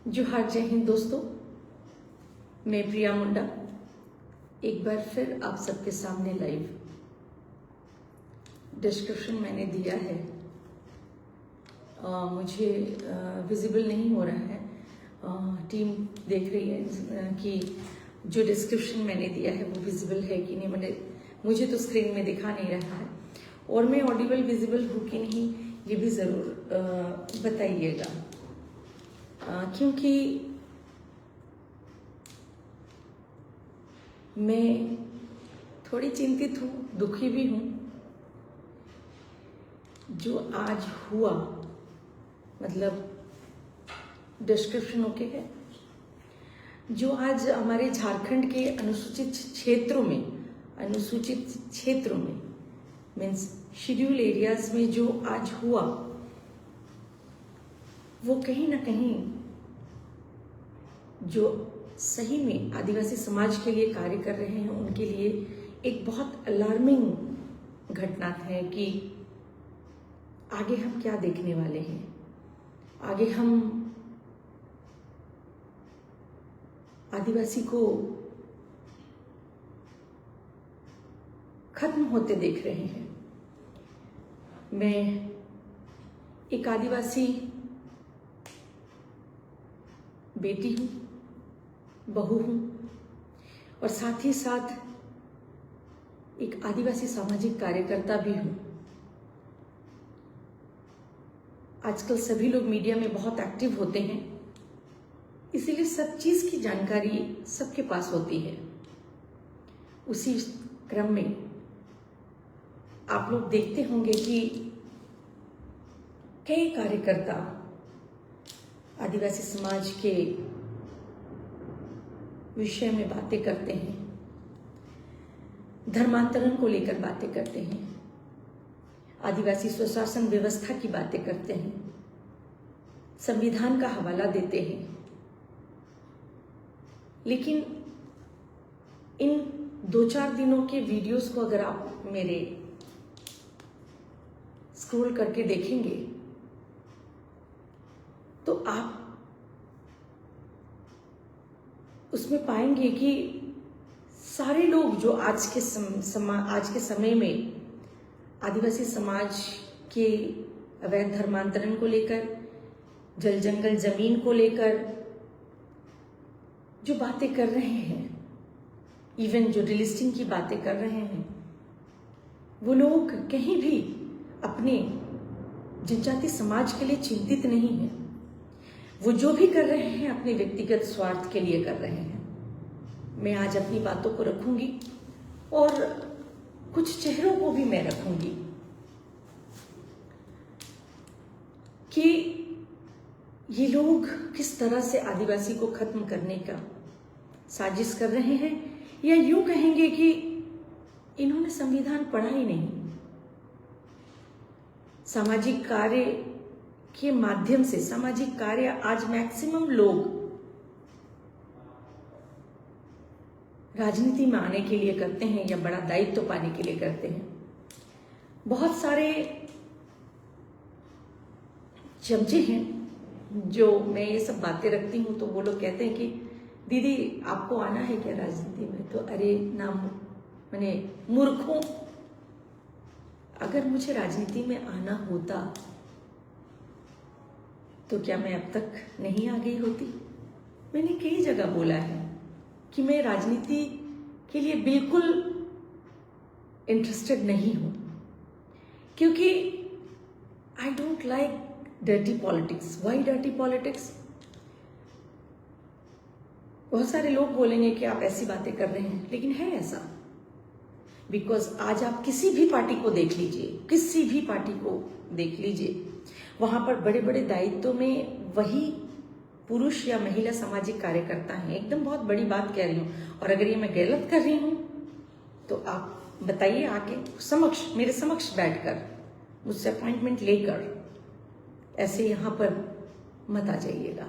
जोहार, जय हिंद दोस्तों। मैं प्रिया मुंडा एक बार फिर आप सबके सामने लाइव। डिस्क्रिप्शन मैंने दिया है, मुझे विजिबल नहीं हो रहा है। टीम देख रही है कि जो डिस्क्रिप्शन मैंने दिया है वो विजिबल है कि नहीं। मुझे तो स्क्रीन में दिखा नहीं रहा है, और मैं ऑडिबल विजिबल हूँ कि नहीं ये भी ज़रूर बताइएगा, क्योंकि मैं थोड़ी चिंतित हूँ, दुखी भी हूँ। जो आज हुआ, मतलब डिस्क्रिप्शन ओके है, जो आज हमारे झारखंड के अनुसूचित क्षेत्रों में मीन्स शेड्यूल एरियाज में जो आज हुआ, वो कहीं ना कहीं जो सही में आदिवासी समाज के लिए कार्य कर रहे हैं उनके लिए एक बहुत अलार्मिंग घटना है कि आगे हम क्या देखने वाले हैं। आगे हम आदिवासी को खत्म होते देख रहे हैं। मैं एक आदिवासी बेटी हूँ, बहू हूँ, और साथ ही साथ एक आदिवासी सामाजिक कार्यकर्ता भी हूँ। आजकल सभी लोग मीडिया में बहुत एक्टिव होते हैं, इसीलिए सब चीज़ की जानकारी सबके पास होती है। उसी क्रम में आप लोग देखते होंगे कि कई कार्यकर्ता आदिवासी समाज के विषय में बातें करते हैं, धर्मांतरण को लेकर बातें करते हैं, आदिवासी स्वशासन व्यवस्था की बातें करते हैं, संविधान का हवाला देते हैं। लेकिन इन 2-4 दिनों के वीडियोस को अगर आप मेरे स्क्रॉल करके देखेंगे तो आप उसमें पाएंगे कि सारे लोग जो आज के समय में आदिवासी समाज के अवैध धर्मांतरण को लेकर, जल जंगल जमीन को लेकर जो बातें कर रहे हैं, इवन जो डिलिस्टिंग की बातें कर रहे हैं, वो लोग कहीं भी अपने जनजाति समाज के लिए चिंतित नहीं है। वो जो भी कर रहे हैं अपने व्यक्तिगत स्वार्थ के लिए कर रहे हैं। मैं आज अपनी बातों को रखूंगी और कुछ चेहरों को भी मैं रखूंगी कि ये लोग किस तरह से आदिवासी को खत्म करने का साजिश कर रहे हैं, या यूं कहेंगे कि इन्होंने संविधान पढ़ा ही नहीं। सामाजिक कार्य के माध्यम से, सामाजिक कार्य आज मैक्सिमम लोग राजनीति में आने के लिए करते हैं या बड़ा दायित्व पाने के लिए करते हैं। बहुत सारे चमचे हैं जो मैं ये सब बातें रखती हूँ तो वो लोग कहते हैं कि दीदी आपको आना है क्या राजनीति में? तो अरे ना, मैंने मूर्खों, अगर मुझे राजनीति में आना होता तो क्या मैं अब तक नहीं आ गई होती? मैंने कई जगह बोला है कि मैं राजनीति के लिए बिल्कुल इंटरेस्टेड नहीं हूं, क्योंकि I don't like dirty politics. Why dirty politics? बहुत सारे लोग बोलेंगे कि आप ऐसी बातें कर रहे हैं, लेकिन है ऐसा। बिकॉज आज आप किसी भी पार्टी को देख लीजिए, किसी भी पार्टी को देख लीजिए, वहां पर बड़े बड़े दायित्व में वही पुरुष या महिला सामाजिक कार्यकर्ता हैं। एकदम बहुत बड़ी बात कह रही हूँ, और अगर ये मैं गलत कर रही हूँ तो आप बताइए आके मेरे समक्ष बैठकर, मुझसे अपॉइंटमेंट लेकर। ऐसे यहाँ पर मत आ जाइएगा।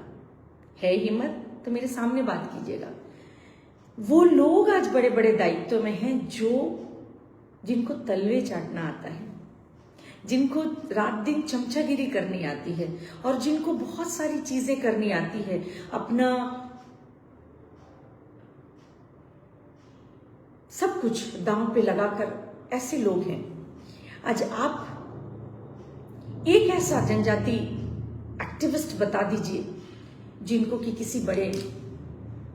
है हिम्मत तो मेरे सामने बात कीजिएगा। वो लोग आज बड़े बड़े दायित्व में हैं जिनको तलवे चाटना आता है, जिनको रात दिन चमचागिरी करनी आती है और जिनको बहुत सारी चीजें करनी आती है, अपना सब कुछ दांव पे लगाकर, ऐसे लोग हैं। आज आप एक ऐसा जनजाति एक्टिविस्ट बता दीजिए जिनको कि किसी बड़े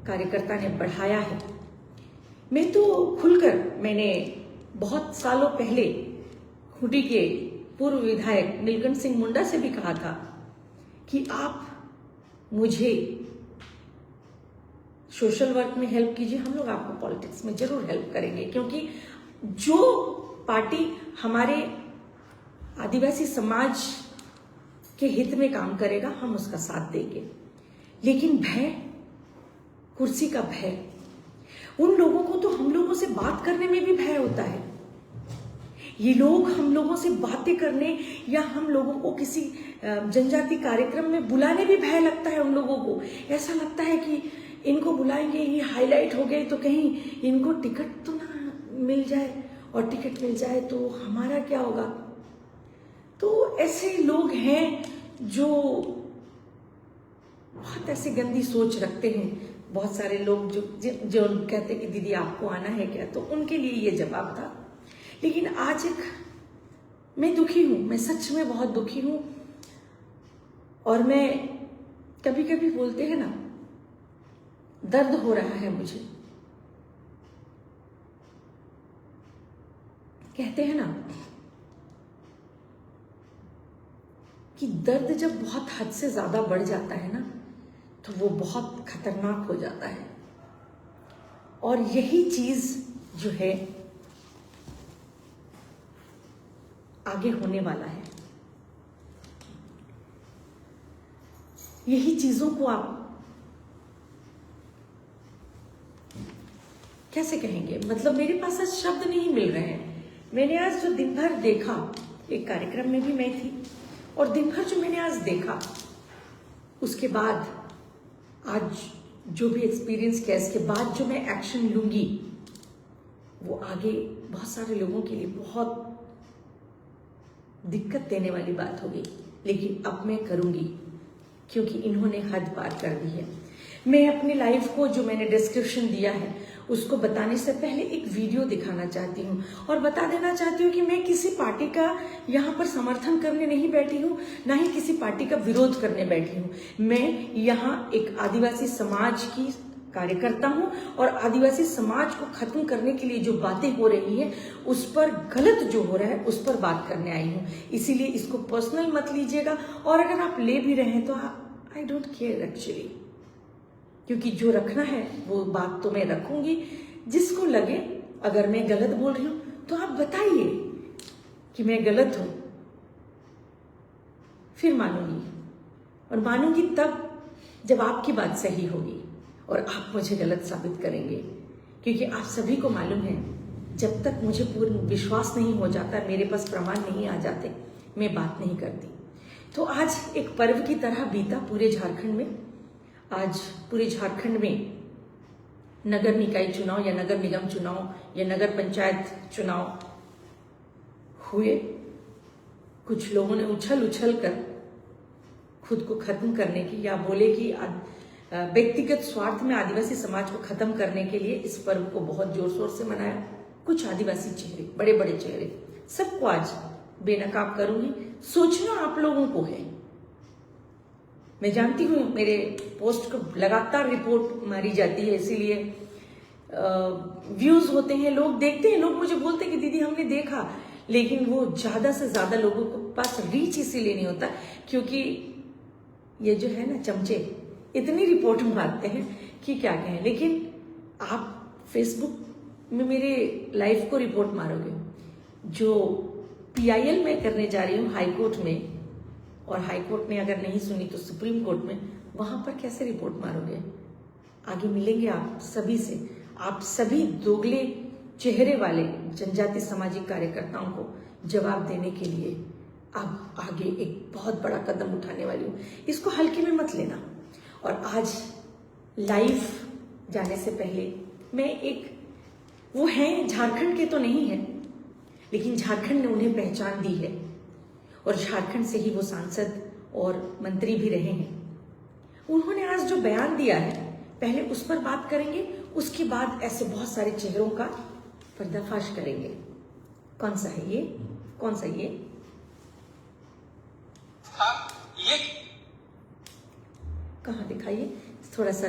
कार्यकर्ता ने बढ़ाया है। मैं तो खुलकर, मैंने बहुत सालों पहले खूंटी के पूर्व विधायक नीलकंठ सिंह मुंडा से भी कहा था कि आप मुझे सोशल वर्क में हेल्प कीजिए, हम लोग आपको पॉलिटिक्स में जरूर हेल्प करेंगे, क्योंकि जो पार्टी हमारे आदिवासी समाज के हित में काम करेगा हम उसका साथ देंगे। लेकिन भय, कुर्सी का भय, उन लोगों को तो हम लोगों से बात करने में भी भय होता है। ये लोग हम लोगों से बातें करने या हम लोगों को किसी जनजाति कार्यक्रम में बुलाने भी भय लगता है। उन लोगों को ऐसा लगता है कि इनको बुलाएंगे, ये हाईलाइट हो गए तो कहीं इनको टिकट तो ना मिल जाए, और टिकट मिल जाए तो हमारा क्या होगा। तो ऐसे लोग हैं जो बहुत ऐसी गंदी सोच रखते हैं। बहुत सारे लोग जो कहते हैं कि दीदी आपको आना है क्या, तो उनके लिए ये जवाब था। लेकिन आज मैं दुखी हूं, मैं सच में बहुत दुखी हूं। और मैं कभी कभी बोलते हैं ना, दर्द हो रहा है मुझे। कहते हैं ना कि दर्द जब बहुत हद से ज्यादा बढ़ जाता है ना, तो वो बहुत खतरनाक हो जाता है। और यही चीज जो है आगे होने वाला है। यही चीजों को आप कैसे कहेंगे, मतलब मेरे पास आज शब्द नहीं मिल रहे हैं। मैंने आज जो दिन भर देखा, एक कार्यक्रम में भी मैं थी, और दिन भर जो मैंने आज देखा, उसके बाद आज जो भी एक्सपीरियंस किया, इसके बाद जो मैं एक्शन लूंगी, वो आगे बहुत सारे लोगों के लिए बहुत दिक्कत देने वाली बात होगी। लेकिन अब मैं करूंगी, क्योंकि इन्होंने हद पार कर दी है। मैं अपनी लाइफ को, जो मैंने डिस्क्रिप्शन दिया है, उसको बताने से पहले एक वीडियो दिखाना चाहती हूँ और बता देना चाहती हूँ कि मैं किसी पार्टी का यहाँ पर समर्थन करने नहीं बैठी हूँ, ना ही किसी पार्टी का विरोध करने बैठी हूँ। मैं यहाँ एक आदिवासी समाज की कार्यकर्ता हूँ और आदिवासी समाज को खत्म करने के लिए जो बातें हो रही हैं, उस पर गलत जो हो रहा है उस पर बात करने आई हूँ। इसीलिए इसको पर्सनल मत लीजिएगा, और अगर आप ले भी रहे हैं तो आई डोंट केयर एक्चुअली, क्योंकि जो रखना है वो बात तो मैं रखूंगी। जिसको लगे अगर मैं गलत बोल रही हूं तो आप बताइए कि मैं गलत हूं, फिर मानूंगी। और मानूंगी तब जब आपकी बात सही होगी और आप मुझे गलत साबित करेंगे। क्योंकि आप सभी को मालूम है, जब तक मुझे पूर्ण विश्वास नहीं हो जाता, मेरे पास प्रमाण नहीं आ जाते, मैं बात नहीं करती। तो आज एक पर्व की तरह बीता पूरे झारखंड में। आज पूरे झारखंड में नगर निकाय चुनाव या नगर निगम चुनाव या नगर पंचायत चुनाव हुए। कुछ लोगों ने उछल उछल कर खुद को खत्म करने की, या बोले कि व्यक्तिगत स्वार्थ में आदिवासी समाज को खत्म करने के लिए इस पर्व को बहुत जोर शोर से मनाया। कुछ आदिवासी चेहरे, बड़े बड़े चेहरे, सबको आज बेनकाब करूंगी। सोचना आप लोगों को है। मैं जानती हूँ मेरे पोस्ट को लगातार रिपोर्ट मारी जाती है, इसीलिए व्यूज होते हैं, लोग देखते हैं, लोग मुझे बोलते हैं कि दीदी हमने देखा, लेकिन वो ज्यादा से ज्यादा लोगों के पास रीच इसीलिए नहीं होता क्योंकि ये जो है ना चमचे इतनी रिपोर्ट मारते हैं कि क्या कहें। लेकिन आप फेसबुक में मेरे लाइफ को रिपोर्ट मारोगे, जो PIL में करने जा रही हूँ हाई कोर्ट में, और हाई कोर्ट ने अगर नहीं सुनी तो सुप्रीम कोर्ट में, वहां पर कैसे रिपोर्ट मारोगे। आगे मिलेंगे आप सभी से। आप सभी दोगले चेहरे वाले जनजाति सामाजिक कार्यकर्ताओं को जवाब देने के लिए अब आगे एक बहुत बड़ा कदम उठाने वाली हूँ। इसको हल्के में मत लेना। और आज लाइव जाने से पहले मैं एक, वो हैं झारखंड के तो नहीं है, लेकिन झारखंड ने उन्हें पहचान दी है। और झारखंड से ही वो सांसद और मंत्री भी रहे हैं। उन्होंने आज जो बयान दिया है, पहले उस पर बात करेंगे, उसके बाद ऐसे बहुत सारे चेहरों का पर्दाफाश करेंगे। कौन सा है ये? कौन सा ये? ये कहाँ दिखाइए, थोड़ा सा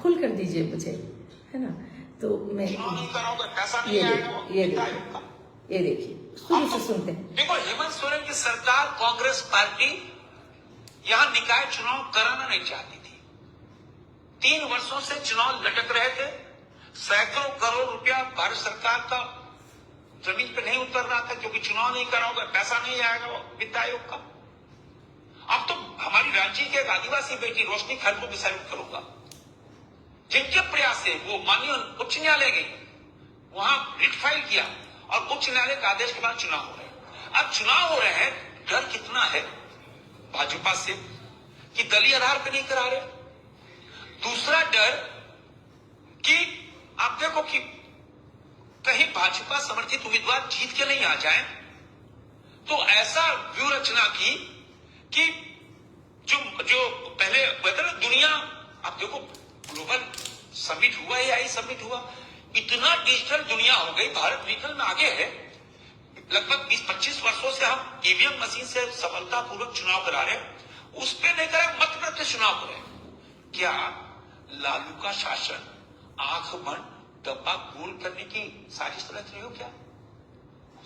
खुल कर दीजिए मुझे, है ना? तो मैं ये देखिए शुरू से सुनते हैं। देखो, हेमंत सोरेन की सरकार, कांग्रेस पार्टी यहां निकाय चुनाव कराना नहीं चाहती थी। 3 वर्षों से चुनाव लटक रहे थे। सैकड़ों करोड़ रुपया भारत सरकार का जमीन पे नहीं उतर रहा था, क्योंकि चुनाव नहीं कराओगे, पैसा नहीं आएगा वित्त आयोग का। अब तो हमारी रांची के एक आदिवासी बेटी रोशनी खलको भी सैल्यूट करूंगा, जिनके प्रयास से वो माननीय उच्च न्यायालय गई, वहां रिट फाइल किया और उच्च न्यायालय के आदेश के बाद चुनाव हो रहे हैं। अब चुनाव हो रहे हैं, डर कितना है भाजपा से कि दलीय आधार पर नहीं करा रहे। दूसरा डर कि आप देखो कि कहीं भाजपा समर्थित उम्मीदवार जीत के नहीं आ जाए, तो ऐसा व्यूह रचना की कि जो पहले बता दुनिया, आप देखो ग्लोबल समिट हुआ या आई समिट हुआ, इतना डिजिटल दुनिया हो गई, भारत डिजिटल में आगे है। लगभग 20-25 वर्षों से हम ईवीएम मशीन से सफलतापूर्वक चुनाव करा रहे हैं, उस पर नहीं करा, मध्य प्रदेश चुनाव हो रहे। क्या लालू का शासन आंख बंद डब्बा गोल करने की साजिश रच रही हो? क्या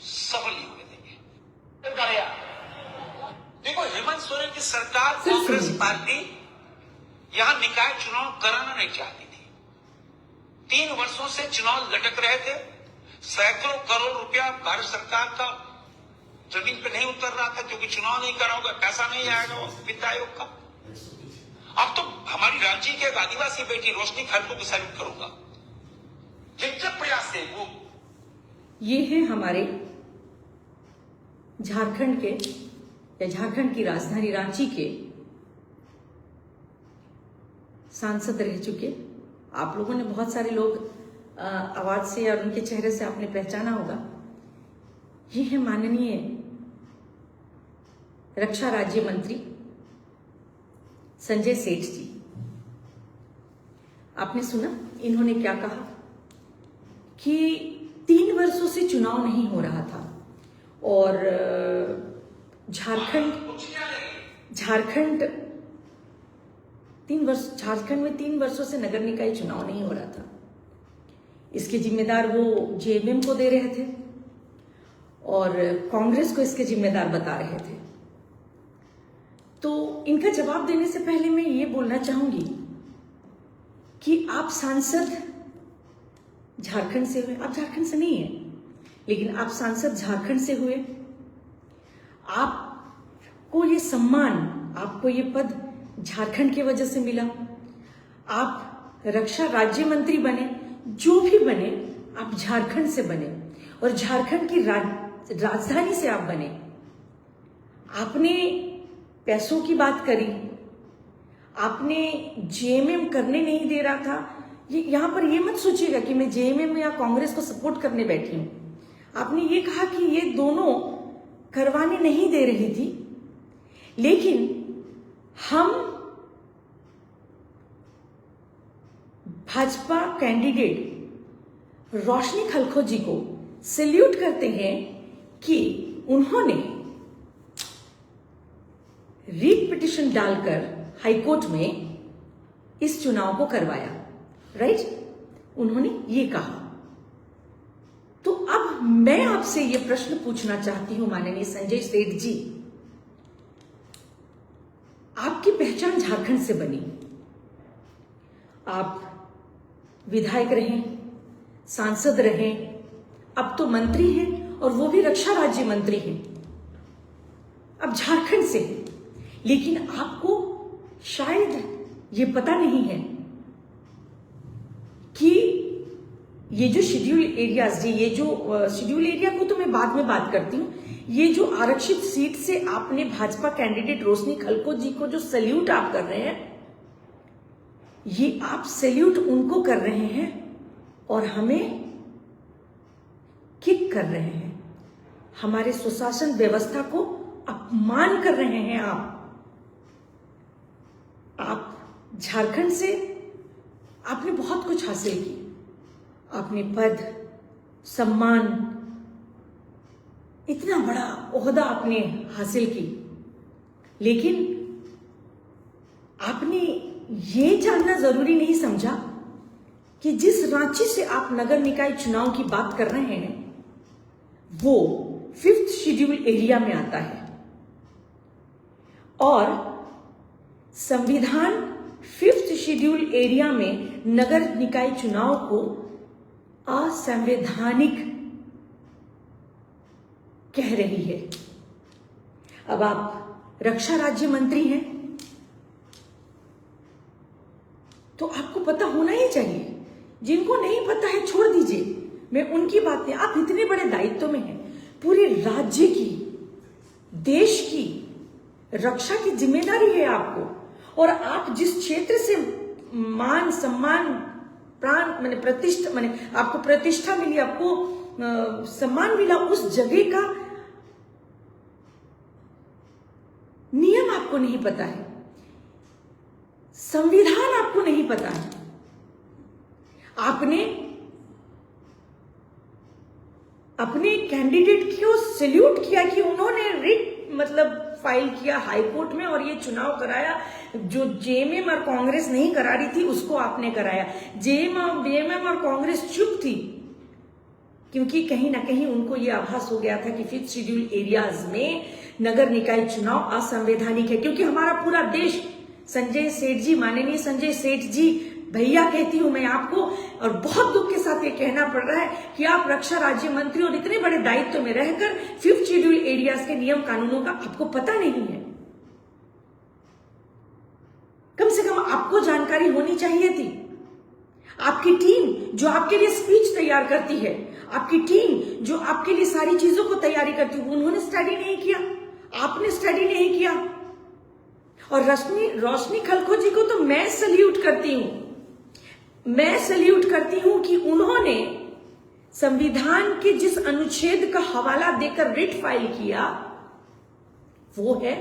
सफल नहीं होने देंगे। देखो, हेमंत सोरेन की सरकार, कांग्रेस पार्टी यहां निकाय चुनाव कराना नहीं चाहती थी। 3 वर्षों से चुनाव लटक रहे थे। सैकड़ों करोड़ रुपया भारत सरकार का जमीन पे नहीं उतर रहा था, क्योंकि चुनाव नहीं कराओगे, पैसा नहीं आएगा वित्त आयोग का। अब तो हमारी रांची के एक आदिवासी बेटी रोशनी खलको भी सैल्यूट करूंगा, जिनके प्रयास से वो। ये है हमारे झारखंड के या झारखंड की राजधानी रांची के सांसद रह चुके। आप लोगों ने, बहुत सारे लोग आवाज से और उनके चेहरे से आपने पहचाना होगा। ये है माननीय रक्षा राज्य मंत्री संजय सेठ जी। आपने सुना इन्होंने क्या कहा कि 3 वर्षों से चुनाव नहीं हो रहा था और झारखंड में 3 वर्षों से नगर निकाय चुनाव नहीं हो रहा था। इसके जिम्मेदार वो जेएमएम को दे रहे थे और कांग्रेस को इसके जिम्मेदार बता रहे थे। तो इनका जवाब देने से पहले मैं ये बोलना चाहूंगी कि आप सांसद झारखंड से हुए, आप झारखंड से नहीं है, लेकिन आप सांसद झारखंड से हुए। आपको ये सम्मान, आपको ये पद झारखंड की वजह से मिला। आप रक्षा राज्य मंत्री बने, जो भी बने आप झारखंड से बने और झारखंड की राजधानी से आप बने। आपने पैसों की बात करी, आपने जेएमएम करने नहीं दे रहा था। ये यहां पर ये मत सोचिएगा कि मैं जेएमएम या कांग्रेस को सपोर्ट करने बैठी हूं। आपने ये कहा कि ये दोनों करवाने नहीं दे रही थी, लेकिन हम भाजपा कैंडिडेट रोशनी खलखो जी को सैल्यूट करते हैं कि उन्होंने रीट पिटिशन डालकर हाईकोर्ट में इस चुनाव को करवाया। राइट, उन्होंने ये कहा। तो अब मैं आपसे ये प्रश्न पूछना चाहती हूं माननीय संजय सेठ जी, आपकी पहचान झारखंड से बनी, आप विधायक रहे, सांसद रहे, अब तो मंत्री हैं और वो भी रक्षा राज्य मंत्री हैं। अब झारखंड से हैं, लेकिन आपको शायद ये पता नहीं है कि ये जो शेड्यूल एरियाज, ये जो शेड्यूल एरिया को तो मैं बाद में बात करती हूं, ये जो आरक्षित सीट से आपने भाजपा कैंडिडेट रोशनी खलको जी को जो सैल्यूट आप कर रहे हैं, ये आप सैल्यूट उनको कर रहे हैं और हमें किक कर रहे हैं, हमारे सुशासन व्यवस्था को अपमान कर रहे हैं आप झारखंड से आपने बहुत कुछ हासिल किया, आपने पद, सम्मान, इतना बड़ा ओहदा आपने हासिल की, लेकिन आपने ये जानना जरूरी नहीं समझा कि जिस रांची से आप नगर निकाय चुनाव की बात कर रहे हैं वो 5th शेड्यूल एरिया में आता है और संविधान 5th शेड्यूल एरिया में नगर निकाय चुनाव को असंवैधानिक कह रही है। अब आप रक्षा राज्य मंत्री हैं तो आपको पता होना ही चाहिए। जिनको नहीं पता है छोड़ दीजिए, मैं उनकी बात नहीं। आप इतने बड़े दायित्व में हैं, पूरे राज्य की, देश की रक्षा की जिम्मेदारी है आपको, और आप जिस क्षेत्र से मान सम्मान प्राण माने प्रतिष्ठा माने आपको प्रतिष्ठा मिली, आपको सम्मान मिला, उस जगह का नियम आपको नहीं पता है, संविधान आपको नहीं पता है। आपने अपने कैंडिडेट को सैल्यूट किया कि उन्होंने रिट मतलब फाइल किया हाई कोर्ट में और ये चुनाव कराया, जो जेएमएम और कांग्रेस नहीं करा रही थी उसको आपने कराया। जेएमएम और कांग्रेस चुप थी क्योंकि कहीं ना कहीं उनको ये आभास हो गया था कि 5th शेड्यूल एरियाज में नगर निकाय चुनाव असंवैधानिक है, क्योंकि हमारा पूरा देश संजय सेठ जी, माननीय संजय सेठ जी, भैया कहती हूं मैं आपको, और बहुत दुख के साथ ये कहना पड़ रहा है कि आप रक्षा राज्य मंत्री और इतने बड़े दायित्व में रहकर 5th शेड्यूल एरियाज के नियम कानूनों का आपको पता नहीं है। कम से कम आपको जानकारी होनी चाहिए थी। आपकी टीम जो आपके लिए स्पीच तैयार करती है, आपकी टीम जो आपके लिए सारी चीजों को तैयारी करती है, उन्होंने स्टडी नहीं किया, आपने स्टडी नहीं किया। और रोशनी खलखो जी को तो मैं सल्यूट करती हूं, मैं सल्यूट करती हूं कि उन्होंने संविधान के जिस अनुच्छेद का हवाला देकर रिट फाइल किया वो है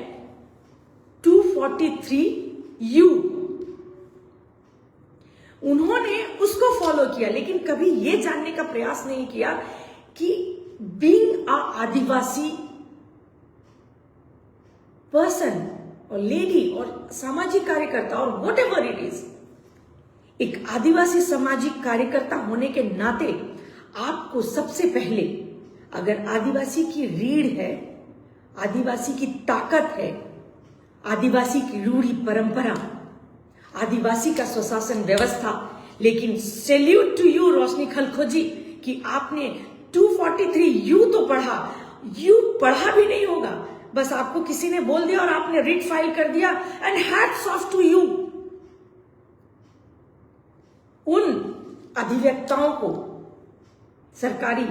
243U। उन्होंने उसको फॉलो किया, लेकिन कभी यह जानने का प्रयास नहीं किया कि बीइंग अ आदिवासी पर्सन और लेडी और सामाजिक कार्यकर्ता और व्हाट एवर इट इज, एक आदिवासी सामाजिक कार्यकर्ता होने के नाते आपको सबसे पहले, अगर आदिवासी की रीढ़ है, आदिवासी की ताकत है, आदिवासी की रूढ़ी परंपरा, आदिवासी का स्वशासन व्यवस्था, लेकिन सैल्यूट टू यू रोशनी खलखो जी कि आपने 243U तो पढ़ा, यू पढ़ा भी नहीं होगा, बस आपको किसी ने बोल दिया और आपने रिट फाइल कर दिया, and hats off to you. उन अधिवक्ताओं को, सरकारी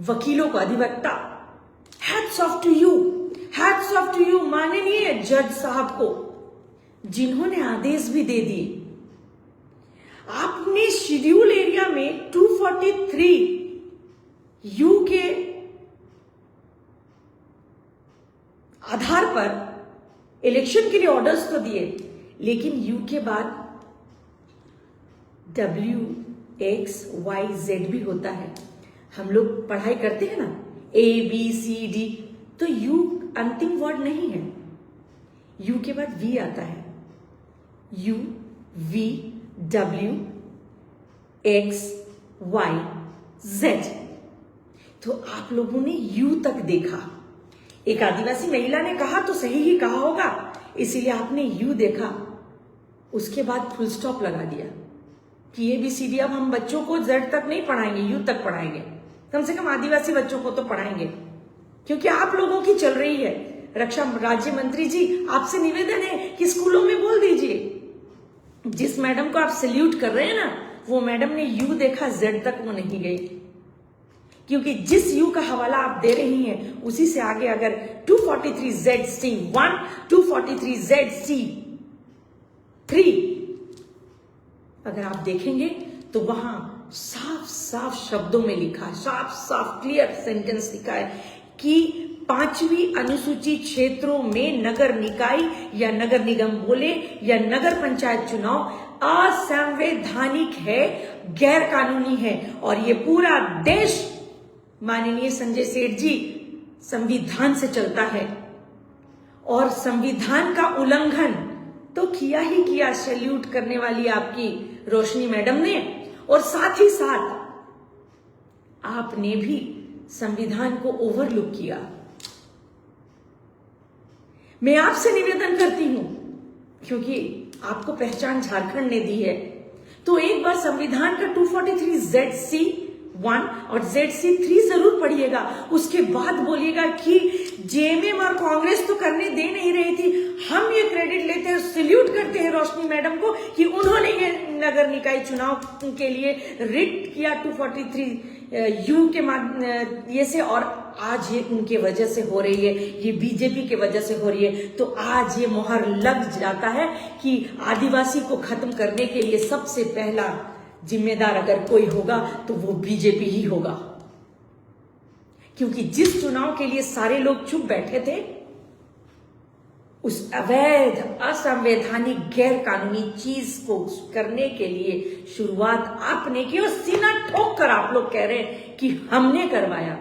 वकीलों को, अधिवक्ता, hats off to you, hats off to you माननीय जज साहब को, जिन्होंने आदेश भी दे दिए। आपने शेड्यूल एरिया में 243U के आधार पर इलेक्शन के लिए ऑर्डर्स तो दिए, लेकिन यू के बाद WXYZ भी होता है। हम लोग पढ़ाई करते हैं ना, ABCD, तो यू अंतिम वर्ड नहीं है, यू के बाद V आता है, UVWXYZ। तो आप लोगों ने यू तक देखा। एक आदिवासी महिला ने कहा तो सही ही कहा होगा, इसीलिए आपने यू देखा, उसके बाद फुल स्टॉप लगा दिया कि ABCD अब हम बच्चों को Z तक नहीं पढ़ाएंगे, यू तक पढ़ाएंगे, कम से कम आदिवासी बच्चों को तो पढ़ाएंगे, क्योंकि आप लोगों की चल रही है। रक्षा राज्य मंत्री जी, आपसे निवेदन है कि स्कूलों में बोल दीजिए, जिस मैडम को आप सैल्यूट कर रहे हैं ना, वो मैडम ने यू देखा, Z तक वो नहीं गई, क्योंकि जिस यू का हवाला आप दे रही हैं उसी से आगे अगर 243ZC1, 243ZC3 अगर आप देखेंगे तो वहां साफ साफ शब्दों में लिखा है, साफ साफ क्लियर सेंटेंस लिखा है कि 5वीं अनुसूचित क्षेत्रों में नगर निकाय या नगर निगम बोले या नगर पंचायत चुनाव असंवैधानिक है, गैर कानूनी है। और ये पूरा देश माननीय संजय सेठ जी संविधान से चलता है और संविधान का उल्लंघन तो किया ही किया सैल्यूट करने वाली आपकी रोशनी मैडम ने, और साथ ही साथ आपने भी संविधान को ओवरलुक किया। मैं आपसे निवेदन करती हूं, क्योंकि आपको पहचान झारखंड ने दी है, तो एक बार संविधान का 243ZC1 और ZC3 जरूर पढ़िएगा। उसके बाद बोलिएगा कि जेएमएम और कांग्रेस तो करने दे नहीं रही थी। हम ये क्रेडिट लेते हैं, सैल्यूट करते हैं रोशनी मैडम को कि उन्होंने ये नगर निकाय चुनाव के लिए रिट किया 243U के ये से, और आज ये उनके वजह से हो रही है, ये बीजेपी के वजह से हो रही है। तो आज ये मोहर लग जाता है कि आदिवासी को खत्म करने के लिए सबसे पहला जिम्मेदार अगर कोई होगा तो वो बीजेपी ही होगा, क्योंकि जिस चुनाव के लिए सारे लोग चुप बैठे थे, उस अवैध असंवैधानिक गैर कानूनी चीज को करने के लिए शुरुआत आपने की, और सीना ठोक कर आप लोग कह रहे हैं कि हमने करवाया।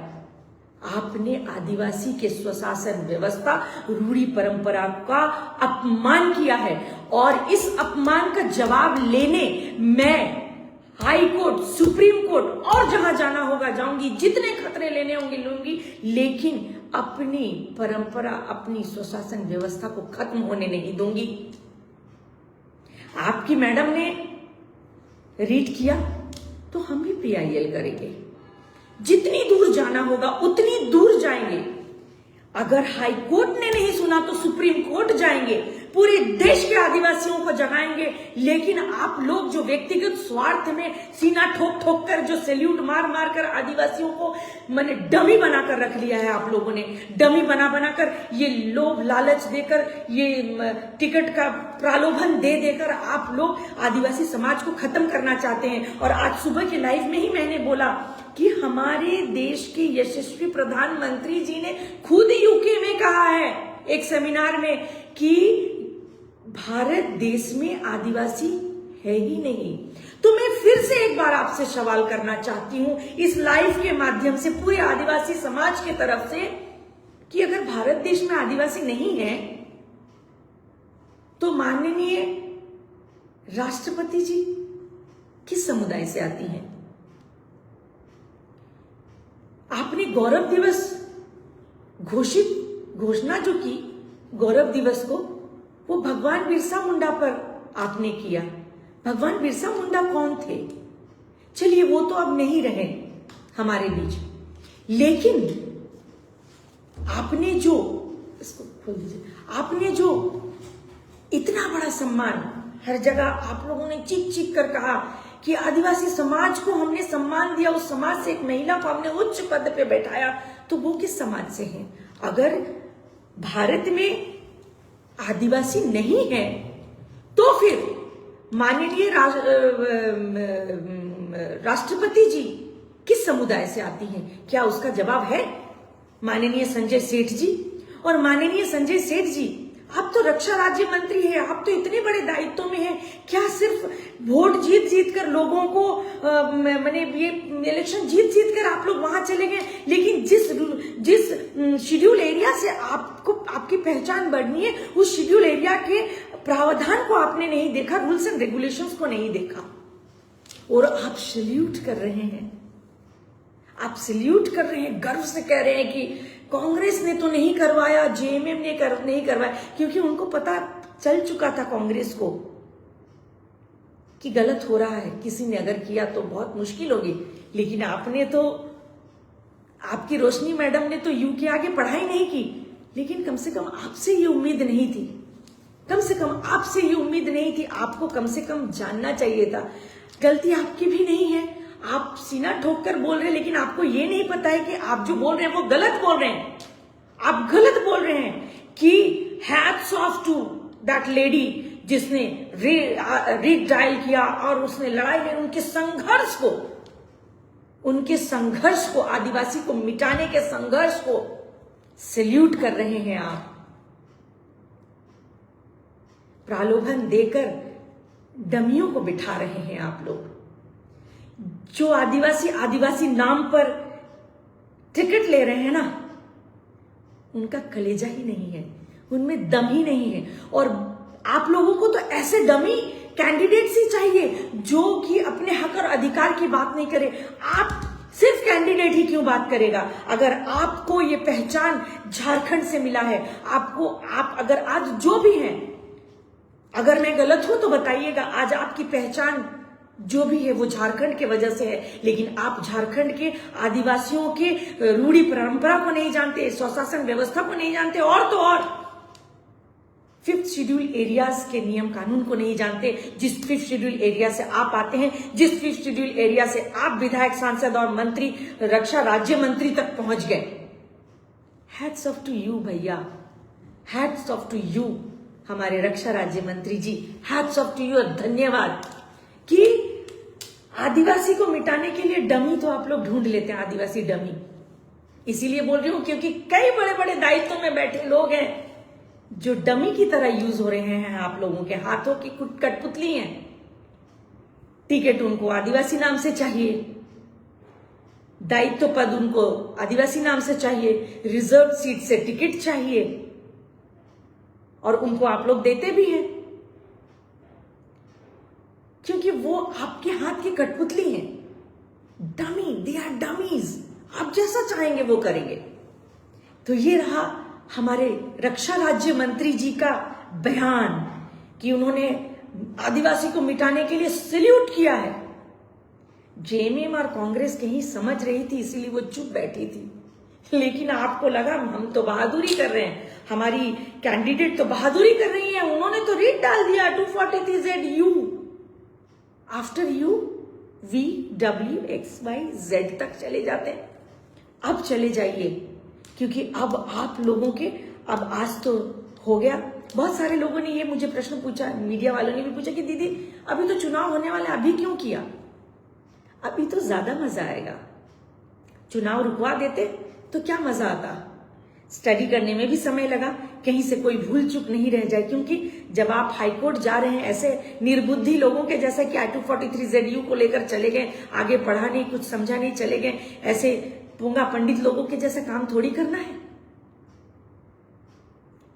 आपने आदिवासी के स्वशासन व्यवस्था, रूढ़ी परंपरा का अपमान किया है, और इस अपमान का जवाब लेने मैं हाई कोर्ट, सुप्रीम कोर्ट और जहां जाना होगा जाऊंगी, जितने खतरे लेने होंगे लूंगी, लेकिन अपनी परंपरा, अपनी स्वशासन व्यवस्था को खत्म होने नहीं दूंगी। आपकी मैडम ने रीड किया तो हम भी PIL करेंगे। जितनी दूर जाना होगा उतनी दूर जाएंगे। अगर हाई कोर्ट ने नहीं सुना तो सुप्रीम कोर्ट जाएंगे, पूरे देश के आदिवासियों को जगाएंगे। लेकिन आप लोग जो व्यक्तिगत स्वार्थ में सीना ठोक ठोक कर, जो सैल्यूट मार मार कर आदिवासियों को मैंने डमी बनाकर रख लिया है, आप लोगों ने डमी बना बनाकर, ये लोभ लालच देकर, ये टिकट का प्रलोभन दे देकर आप लोग आदिवासी समाज को खत्म करना चाहते हैं। और आज सुबह के लाइव में ही मैंने बोला कि हमारे देश के यशस्वी प्रधानमंत्री जी ने खुद यूके में कहा है एक सेमिनार में कि भारत देश में आदिवासी है ही नहीं। तो मैं फिर से एक बार आपसे सवाल करना चाहती हूं इस लाइव के माध्यम से पूरे आदिवासी समाज के तरफ से, कि अगर भारत देश में आदिवासी नहीं है तो माननीय राष्ट्रपति जी किस समुदाय से आती हैं? आपने गौरव दिवस घोषणा जो की गौरव दिवस को, वो भगवान बिरसा मुंडा पर आपने किया। भगवान बिरसा मुंडा कौन थे? चलिए वो तो अब नहीं रहे हमारे बीच, लेकिन आपने जो, इसको खोल दीजिए, आपने जो इतना बड़ा सम्मान, हर जगह आप लोगों ने चीख चीख कर कहा कि आदिवासी समाज को हमने सम्मान दिया, उस समाज से एक महिला को हमने उच्च पद पे बैठाया, तो वो किस समाज से हैं? अगर भारत में आदिवासी नहीं है तो फिर माननीय राष्ट्रपति जी किस समुदाय से आती हैं? क्या उसका जवाब है माननीय संजय सेठ जी? और माननीय संजय सेठ जी, आप तो रक्षा राज्य मंत्री हैं, आप तो इतने बड़े दायित्व में हैं, क्या सिर्फ वोट जीत कर लोगों को मैंने ये इलेक्शन जीत कर आप लोग वहां चले गए, लेकिन जिस शेड्यूल एरिया से आपको आपकी पहचान बढ़नी है, उस शेड्यूल एरिया के प्रावधान को आपने नहीं देखा, रूल्स एंड रेगुलेशंस को नहीं देखा, और आप सैल्यूट कर रहे हैं। आप सैल्यूट कर रहे हैं, गर्व से कह रहे हैं कि कांग्रेस ने तो नहीं करवाया, जेएमएम ने नहीं करवाया, क्योंकि उनको पता चल चुका था कांग्रेस को कि गलत हो रहा है। किसी ने अगर किया तो बहुत मुश्किल होगी, लेकिन आपने तो, आपकी रोशनी मैडम ने तो यू के आगे पढ़ाई नहीं की, लेकिन कम से कम आपसे ये उम्मीद नहीं थी, कम से कम आपसे ये उम्मीद नहीं थी, आपको कम से कम जानना चाहिए था। गलती आपकी भी नहीं है, आप सीना ठोक कर बोल रहे हैं, लेकिन आपको ये नहीं पता है कि आप जो बोल रहे हैं वो गलत बोल रहे हैं। आप गलत बोल रहे हैं कि hats off to that lady जिसने रीड डायल किया और उसने लड़ाई में उनके संघर्ष को, आदिवासी को मिटाने के संघर्ष को सैल्यूट कर रहे हैं आप, प्रलोभन देकर डमियों को बिठा रहे हैं आप लोग। जो आदिवासी नाम पर टिकट ले रहे हैं ना, उनका कलेजा ही नहीं है, उनमें दम ही नहीं है। और आप लोगों को तो ऐसे डमी कैंडिडेट्स ही चाहिए जो कि अपने हक और अधिकार की बात नहीं करे। आप सिर्फ कैंडिडेट ही क्यों बात करेगा? अगर आपको ये पहचान झारखंड से मिला है, आप अगर आज जो भी हैं, अगर मैं गलत हूं तो बताइएगा, आज आपकी पहचान जो भी है वो झारखंड की वजह से है। लेकिन आप झारखंड के आदिवासियों के रूढ़ी परंपरा को नहीं जानते, स्वशासन व्यवस्था को नहीं जानते, और तो और 5th शेड्यूल एरियाज के नियम कानून को नहीं जानते। जिस 5th शेड्यूल एरिया से आप आते हैं, जिस 5th शेड्यूल एरिया से आप विधायक, सांसद और मंत्री, रक्षा राज्य मंत्री तक पहुंच गए। हैट्स ऑफ टू यू भैया, हैट्स ऑफ टू यू हमारे रक्षा राज्य मंत्री जी, हैट्स ऑफ टू यू। धन्यवाद कि आदिवासी को मिटाने के लिए डमी तो आप लोग ढूंढ लेते हैं, आदिवासी डमी। इसीलिए बोल रही हूं क्योंकि कई बड़े बड़े दायित्व में बैठे लोग हैं जो डमी की तरह यूज हो रहे हैं, आप लोगों के हाथों की कठपुतली हैं। टिकट उनको आदिवासी नाम से चाहिए, दायित्व पद उनको आदिवासी नाम से चाहिए, रिजर्व सीट से टिकट चाहिए, और उनको आप लोग देते भी हैं क्योंकि वो आपके हाथ की कठपुतली हैं। Dummy, they are dummies. आप जैसा चाहेंगे वो करेंगे। तो ये रहा हमारे रक्षा राज्य मंत्री जी का बयान कि उन्होंने आदिवासी को मिटाने के लिए सैल्यूट किया है। जेएमएम और कांग्रेस कहीं समझ रही थी, इसीलिए वो चुप बैठी थी। लेकिन आपको लगा हम तो बहादुरी कर रहे हैं, हमारी कैंडिडेट तो बहादुरी कर रही है, उन्होंने तो रीट डाल दिया 243ZU। आफ्टर यू VWXYZ तक चले जाते हैं। अब चले जाइए क्योंकि अब आप लोगों के, अब आज तो हो गया। बहुत सारे लोगों ने ये मुझे प्रश्न पूछा, मीडिया वालों ने भी पूछा कि दीदी अभी तो चुनाव होने वाला, अभी क्यों किया? अभी तो ज्यादा मजा आएगा। चुनाव रुकवा देते तो क्या मजा आता? स्टडी करने में भी समय लगा, कहीं से कोई भूल चूक नहीं रह जाए। क्योंकि जब आप हाईकोर्ट जा रहे हैं ऐसे निर्बुद्धि लोगों के जैसा कि 243ZU को लेकर चले गए, आगे पढ़ा नहीं, कुछ समझा नहीं, चले गए, ऐसे पूंगा पंडित लोगों के जैसा काम थोड़ी करना है।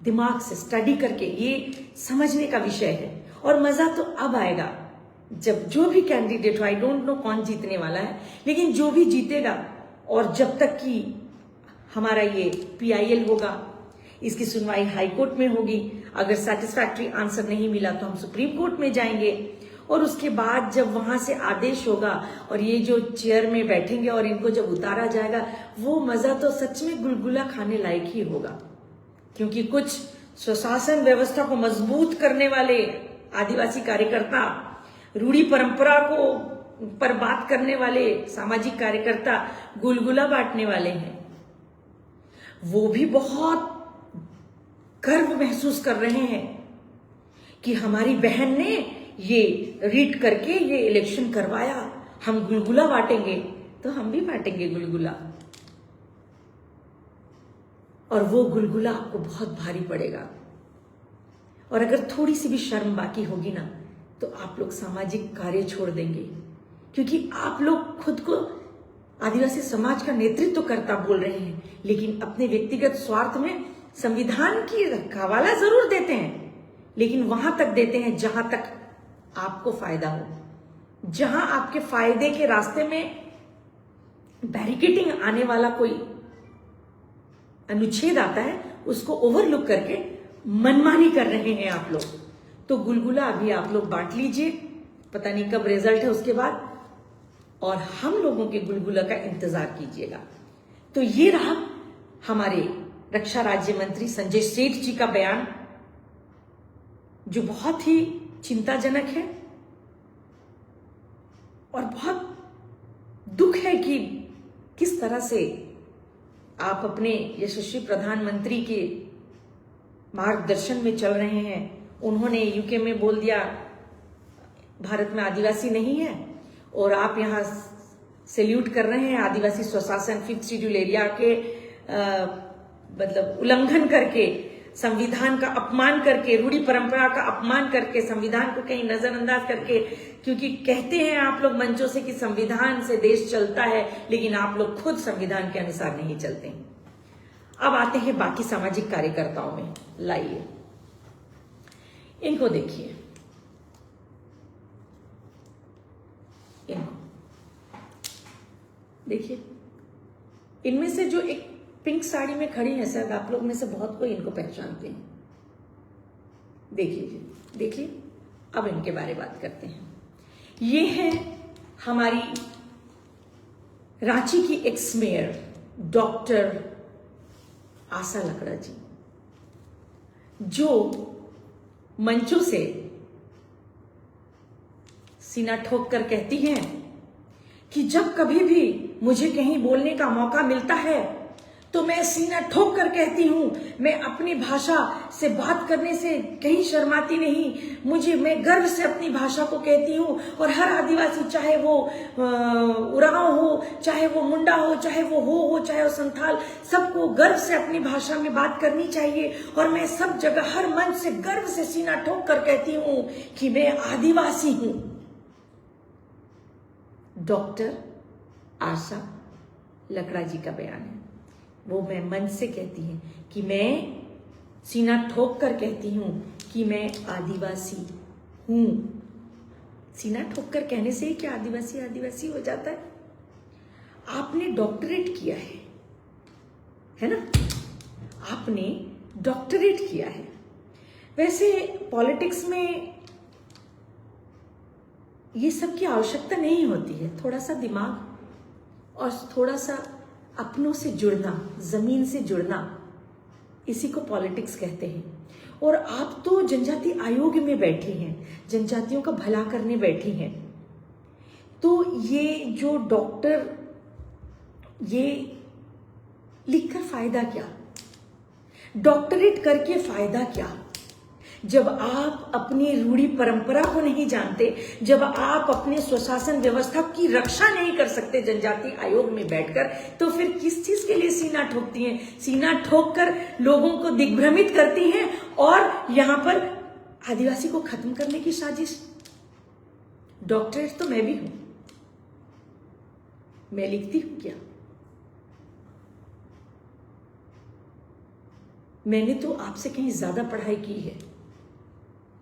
दिमाग से स्टडी करके ये समझने का विषय है। और मजा तो अब आएगा जब जो भी कैंडिडेट हो, आई डोंट नो कौन जीतने वाला है, लेकिन जो भी जीतेगा, और जब तक कि हमारा ये PIL होगा, इसकी सुनवाई हाई कोर्ट में होगी। अगर सेटिस्फैक्टरी आंसर नहीं मिला तो हम सुप्रीम कोर्ट में जाएंगे, और उसके बाद जब वहां से आदेश होगा और ये जो चेयर में बैठेंगे और इनको जब उतारा जाएगा, वो मजा तो सच में गुलगुला खाने लायक ही होगा। क्योंकि कुछ स्वशासन व्यवस्था को मजबूत करने वाले आदिवासी कार्यकर्ता, रूढ़ी परंपरा को पर बात करने वाले सामाजिक कार्यकर्ता गुलगुला बांटने वाले हैं, वो भी बहुत गर्व महसूस कर रहे हैं कि हमारी बहन ने ये रीट करके ये इलेक्शन करवाया, हम गुलगुला बांटेंगे तो हम भी बांटेंगे गुलगुला, और वो गुलगुला आपको बहुत भारी पड़ेगा। और अगर थोड़ी सी भी शर्म बाकी होगी ना तो आप लोग सामाजिक कार्य छोड़ देंगे, क्योंकि आप लोग खुद को आदिवासी समाज का नेतृत्व करता बोल रहे हैं, लेकिन अपने व्यक्तिगत स्वार्थ में संविधान की हवाला जरूर देते हैं, लेकिन वहां तक देते हैं जहां तक आपको फायदा हो। जहां आपके फायदे के रास्ते में बैरिकेडिंग आने वाला कोई अनुच्छेद आता है, उसको ओवरलुक करके मनमानी कर रहे हैं आप लोग। तो गुलगुला अभी आप लोग बांट लीजिए, पता नहीं कब रिजल्ट है उसके बाद, और हम लोगों के गुलगुला का इंतजार कीजिएगा। तो ये रहा हमारे रक्षा राज्य मंत्री संजय सेठ जी का बयान, जो बहुत ही चिंताजनक है, और बहुत दुख है कि किस तरह से आप अपने यशस्वी प्रधानमंत्री के मार्गदर्शन में चल रहे हैं। उन्होंने यूके में बोल दिया भारत में आदिवासी नहीं है, और आप यहाँ सैल्यूट कर रहे हैं आदिवासी स्वशासन 5th शेड्यूल एरिया के मतलब उल्लंघन करके, संविधान का अपमान करके, रूढ़ी परंपरा का अपमान करके, संविधान को कहीं नजरअंदाज करके, क्योंकि कहते हैं आप लोग मंचों से कि संविधान से देश चलता है, लेकिन आप लोग खुद संविधान के अनुसार नहीं चलते। अब आते हैं बाकी सामाजिक कार्यकर्ताओं में। लाइए इनको देखिए, इनको देखिए, इनमें से जो एक पिंक साड़ी में खड़ी है, शायद आप लोग में से बहुत कोई इनको पहचानते हैं। देखिए जी, देखिए, अब इनके बारे में बात करते हैं। ये है हमारी रांची की x mayor doctor Asha Lakra जी, जो मंचों से सीना ठोक कर कहती हैं कि जब कभी भी मुझे कहीं बोलने का मौका मिलता है तो मैं सीना ठोक कर कहती हूं, मैं अपनी भाषा से बात करने से कहीं शर्माती नहीं। मैं गर्व से अपनी भाषा को कहती हूं, और हर आदिवासी, चाहे वो उरांव हो, चाहे वो मुंडा हो, चाहे वो हो, चाहे वो संथाल, सबको गर्व से अपनी भाषा में बात करनी चाहिए। और मैं सब जगह, हर मंच से गर्व से सीना ठोक कर कहती हूं कि मैं आदिवासी हूं। डॉक्टर आशा लकड़ा जी का बयान है, वो मैं मंच से कहती हैं कि मैं सीना ठोक कर कहती हूं कि मैं आदिवासी हूं। सीना ठोक कर कहने से ही क्या आदिवासी आदिवासी हो जाता है? आपने डॉक्टरेट किया है ना? आपने डॉक्टरेट किया है। वैसे पॉलिटिक्स में ये सब की आवश्यकता नहीं होती है। थोड़ा सा दिमाग और थोड़ा सा अपनों से जुड़ना, जमीन से जुड़ना, इसी को पॉलिटिक्स कहते हैं। और आप तो जनजाति आयोग में बैठी हैं, जनजातियों का भला करने बैठी हैं। तो ये जो डॉक्टर, ये लिखकर फायदा क्या? डॉक्टरेट करके फायदा क्या? जब आप अपनी रूढ़ी परंपरा को नहीं जानते, जब आप अपने स्वशासन व्यवस्था की रक्षा नहीं कर सकते जनजाति आयोग में बैठकर, तो फिर किस चीज के लिए सीना ठोकती हैं? सीना ठोक कर लोगों को दिग्भ्रमित करती हैं और यहां पर आदिवासी को खत्म करने की साजिश। डॉक्टरेट तो मैं भी हूं, मैं लिखती हूं क्या? मैंने तो आपसे कहीं ज्यादा पढ़ाई की है,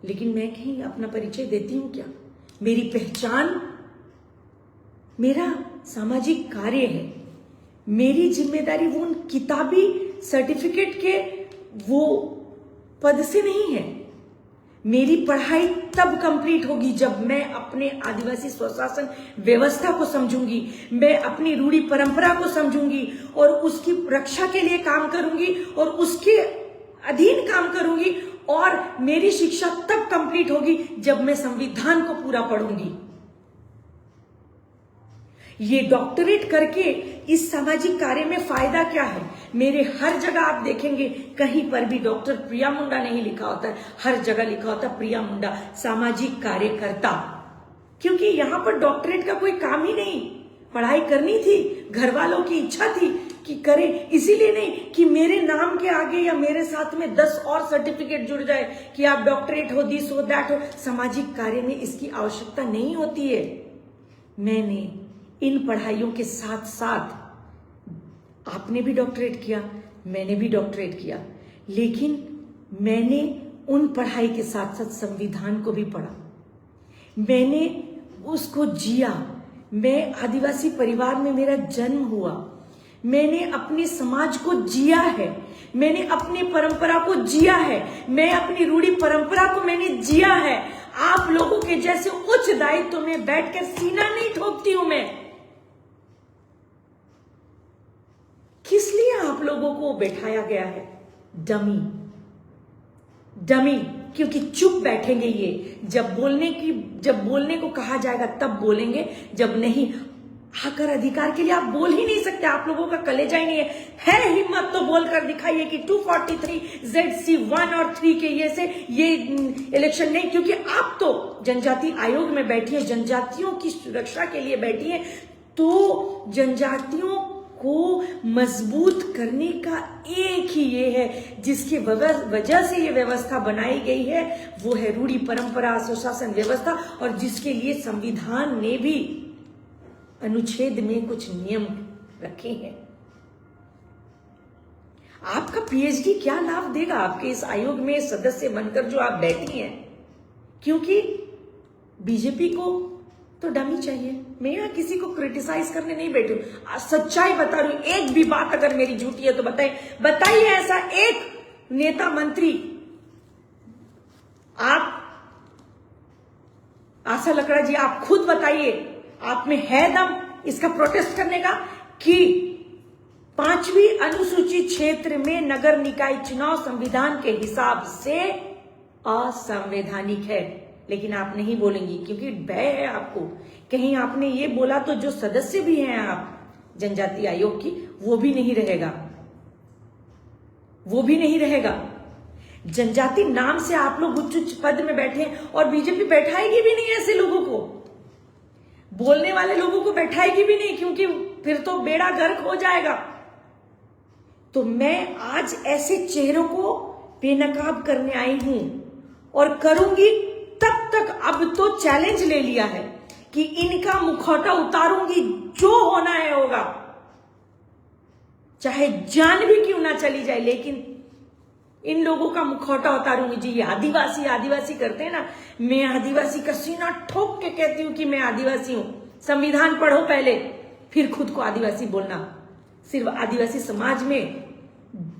लेकिन मैं कहीं अपना परिचय देती हूं क्या? मेरी पहचान मेरा सामाजिक कार्य है। मेरी जिम्मेदारी वो उन किताबी सर्टिफिकेट के वो पद से नहीं है। मेरी पढ़ाई तब कंप्लीट होगी जब मैं अपने आदिवासी स्वशासन व्यवस्था को समझूंगी, मैं अपनी रूढ़ी परंपरा को समझूंगी और उसकी रक्षा के लिए काम करूंगी और उसके अधीन काम करूंगी। और मेरी शिक्षा तब कंप्लीट होगी जब मैं संविधान को पूरा पढ़ूंगी। ये डॉक्टरेट करके इस सामाजिक कार्य में फायदा क्या है? मेरे हर जगह आप देखेंगे कहीं पर भी डॉक्टर प्रिया मुंडा नहीं लिखा होता है, हर जगह लिखा होता है प्रिया मुंडा सामाजिक कार्यकर्ता। क्योंकि यहां पर डॉक्टरेट का कोई काम ही नहीं। पढ़ाई करनी थी, घर वालों की इच्छा थी कि करें, इसीलिए नहीं कि मेरे नाम के आगे या मेरे साथ में 10 और सर्टिफिकेट जुड़ जाए कि आप डॉक्टरेट हो, दिस हो, दैट हो। सामाजिक कार्य में इसकी आवश्यकता नहीं होती है। मैंने इन पढ़ाइयों के साथ साथ, आपने भी डॉक्टरेट किया, मैंने भी डॉक्टरेट किया, लेकिन मैंने उन पढ़ाई के साथ साथ संविधान को भी पढ़ा, मैंने उसको जिया। मैं आदिवासी परिवार में मेरा जन्म हुआ, मैंने अपने समाज को जिया है, मैंने अपनी परंपरा को जिया है, मैं अपनी रूढ़ी परंपरा को मैंने जिया है। आप लोगों के जैसे उच्च दायित्व में बैठकर सीना नहीं ठोकती हूं मैं। किस लिए आप लोगों को बैठाया गया है? डमी, डमी, क्योंकि चुप बैठेंगे ये। जब बोलने को कहा जाएगा तब बोलेंगे, जब नहीं, आकर अधिकार के लिए आप बोल ही नहीं सकते। आप लोगों का कलेजा ही नहीं है हिम्मत तो बोलकर दिखाइए कि 243 ZC 1 और 3 के ये इलेक्शन नहीं, क्योंकि आप तो जनजाति आयोग में बैठी है, जनजातियों की सुरक्षा के लिए बैठी है। तो जनजातियों को मजबूत करने का एक ही ये है, जिसकी वजह से ये व्यवस्था बनाई गई है, वो है रूढ़ी परंपरा सुशासन व्यवस्था, और जिसके लिए संविधान ने भी अनुच्छेद में कुछ नियम रखे हैं। आपका पीएचडी क्या लाभ देगा आपके इस आयोग में सदस्य बनकर जो आप बैठी हैं? क्योंकि बीजेपी को तो डमी चाहिए। मैं यहां किसी को क्रिटिसाइज करने नहीं बैठी हूं, सच्चाई बता रही हूं। एक भी बात अगर मेरी झूठी है तो बताइए ऐसा एक नेता मंत्री, आप आशा लकड़ा जी आप खुद बताइए, आप में है दम इसका प्रोटेस्ट करने का कि 5वीं अनुसूचित क्षेत्र में नगर निकाय चुनाव संविधान के हिसाब से असंवैधानिक है? लेकिन आप नहीं बोलेंगी क्योंकि भय है आपको। कहीं आपने ये बोला तो जो सदस्य भी हैं आप जनजाति आयोग की, वो भी नहीं रहेगा, वो भी नहीं रहेगा। जनजाति नाम से आप लोग उच्च उच्च पद में बैठे हैं और बीजेपी बैठाएगी भी नहीं ऐसे लोगों को, बोलने वाले लोगों को बैठाएगी भी नहीं, क्योंकि फिर तो बेड़ा गर्क हो जाएगा। तो मैं आज ऐसे चेहरों को बेनकाब करने आई हूं और करूंगी तब तक। अब तो चैलेंज ले लिया है कि इनका मुखौटा उतारूंगी, जो होना है होगा, चाहे जान भी क्यों ना चली जाए, लेकिन इन लोगों का मुखौटा उतारूंगी। जी ये आदिवासी आदिवासी करते हैं ना, मैं आदिवासी का सीना ठोक के कहती हूं कि मैं आदिवासी हूं। संविधान पढ़ो पहले, फिर खुद को आदिवासी बोलना। सिर्फ आदिवासी समाज में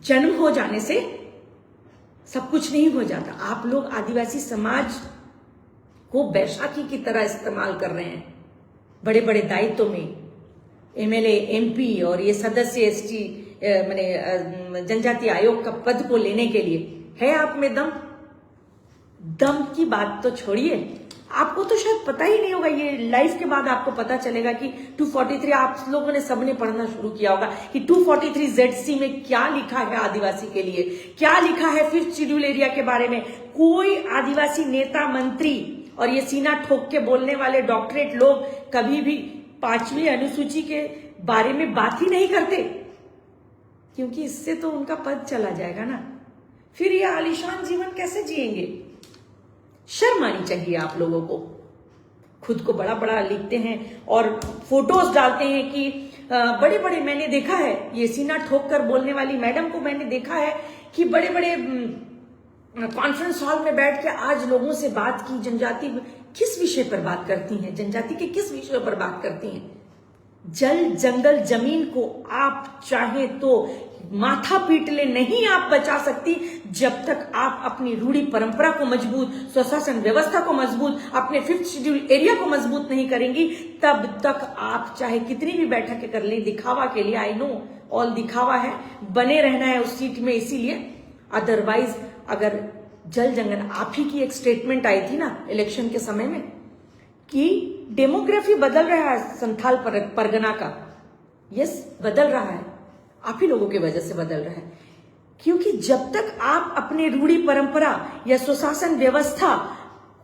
जन्म हो जाने से सब कुछ नहीं हो जाता। आप लोग आदिवासी समाज को बैसाखी की तरह इस्तेमाल कर रहे हैं, बड़े बड़े दायित्वों में एमएलए एमपी और ये सदस्य एसटी माने जनजाति आयोग का पद को लेने के लिए। है आप में दम? दम की बात तो छोड़िए, आपको तो शायद पता ही नहीं होगा, ये लाइफ के बाद आपको पता चलेगा कि 243 आप लोगों ने सबने पढ़ना शुरू किया होगा कि 243 ZC में क्या लिखा है आदिवासी के लिए, क्या लिखा है 5th शेड्यूल एरिया के बारे में। कोई आदिवासी नेता मंत्री और ये सीना ठोक के बोलने वाले डॉक्टरेट लोग कभी भी 5वीं अनुसूची के बारे में बात ही नहीं करते, क्योंकि इससे तो उनका पद चला जाएगा ना। फिर ये आलीशान जीवन कैसे जिएंगे? शर्म आनी चाहिए आप लोगों को। खुद को बड़ा बड़ा लिखते हैं और फोटोज डालते हैं कि बड़े बड़े, मैंने देखा है ये सीना ठोक कर बोलने वाली मैडम को, मैंने देखा है कि बड़े बड़े कॉन्फ्रेंस हॉल में बैठ के आज लोगों से बात की। जनजाति किस विषय पर बात करती हैं? जनजाति के किस विषय पर बात करती हैं? जल जंगल जमीन को आप चाहे तो माथा पीट ले, नहीं आप बचा सकती जब तक आप अपनी रूढ़ी परंपरा को मजबूत, स्वशासन व्यवस्था को मजबूत, अपने 5th शेड्यूल एरिया को मजबूत नहीं करेंगी, तब तक आप चाहे कितनी भी बैठकें कर लें दिखावा के लिए। आई नो ऑल दिखावा है, बने रहना है उस सीट में, इसीलिए। अदरवाइज अगर जल जंगल, आप ही की एक स्टेटमेंट आई थी ना इलेक्शन के समय में कि डेमोग्राफी बदल रहा है संथाल परगना का। यस, बदल रहा है, आप ही लोगों की वजह से बदल रहा है। क्योंकि जब तक आप अपने रूढ़ी परंपरा या सुशासन व्यवस्था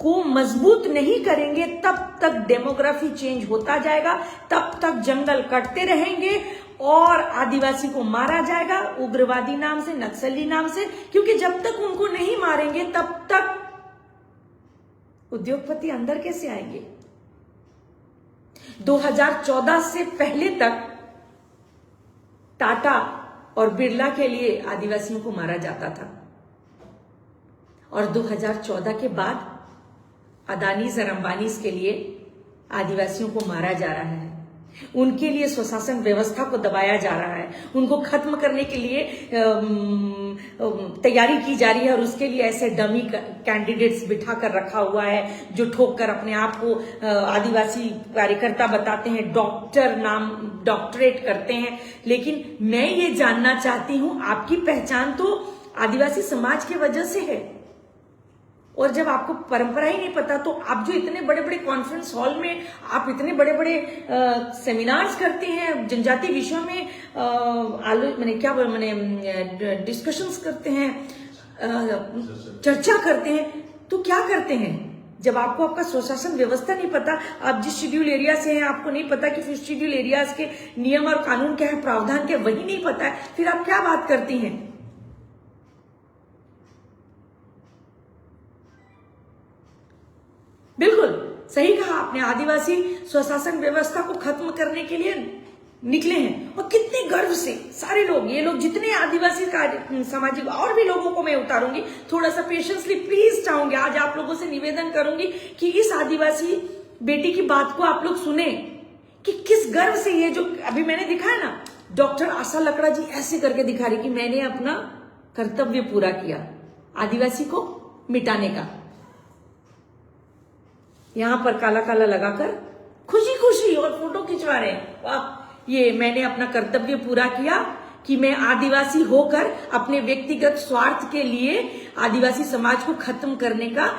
को मजबूत नहीं करेंगे, तब तक डेमोग्राफी चेंज होता जाएगा, तब तक जंगल कटते रहेंगे और आदिवासी को मारा जाएगा उग्रवादी नाम से, नक्सली नाम से। क्योंकि जब तक उनको नहीं मारेंगे तब तक उद्योगपति अंदर कैसे आएंगे? 2014 से पहले तक टाटा और बिरला के लिए आदिवासियों को मारा जाता था, और 2014 के बाद अदानीज और अंबानीज के लिए आदिवासियों को मारा जा रहा है। उनके लिए स्वशासन व्यवस्था को दबाया जा रहा है, उनको खत्म करने के लिए तैयारी की जा रही है, और उसके लिए ऐसे डमी कैंडिडेट्स बिठा कर रखा हुआ है जो ठोक कर अपने आप को आदिवासी कार्यकर्ता बताते हैं, डॉक्टर नाम डॉक्टरेट करते हैं। लेकिन मैं ये जानना चाहती हूं, आपकी पहचान तो आदिवासी समाज की वजह से है, और जब आपको परंपरा ही नहीं पता तो आप जो इतने बड़े बड़े कॉन्फ्रेंस हॉल में आप इतने बड़े बड़े सेमिनार्स करते हैं, जनजाति विषयों में डिस्कशंस करते हैं, चर्चा करते हैं, तो क्या करते हैं? जब आपको आपका स्वशासन व्यवस्था नहीं पता, आप जिस शेड्यूल एरिया से हैं आपको नहीं पता कि फिर शेड्यूल एरियाज के नियम और कानून क्या है, प्रावधान क्या, वही नहीं पता है, फिर आप क्या बात करती हैं? बिल्कुल सही कहा आपने, आदिवासी स्वशासन व्यवस्था को खत्म करने के लिए निकले हैं, और कितने गर्व से सारे लोग, ये लोग जितने आदिवासी सामाजिक, और भी लोगों को मैं उतारूंगी, थोड़ा सा पेशेंसली प्लीज चाहूंगी, आज आप लोगों से निवेदन करूंगी कि इस आदिवासी बेटी की बात को आप लोग सुने कि किस गर्व से ये जो अभी मैंने दिखाया ना, डॉक्टर आशा लकड़ा जी ऐसे करके दिखा रही कि मैंने अपना कर्तव्य पूरा किया आदिवासी को मिटाने का। यहां पर काला काला लगाकर खुशी खुशी और फोटो खिंचवा रहे हैं, वाह, ये मैंने अपना कर्तव्य पूरा किया कि मैं आदिवासी होकर अपने व्यक्तिगत स्वार्थ के लिए आदिवासी समाज को खत्म करने का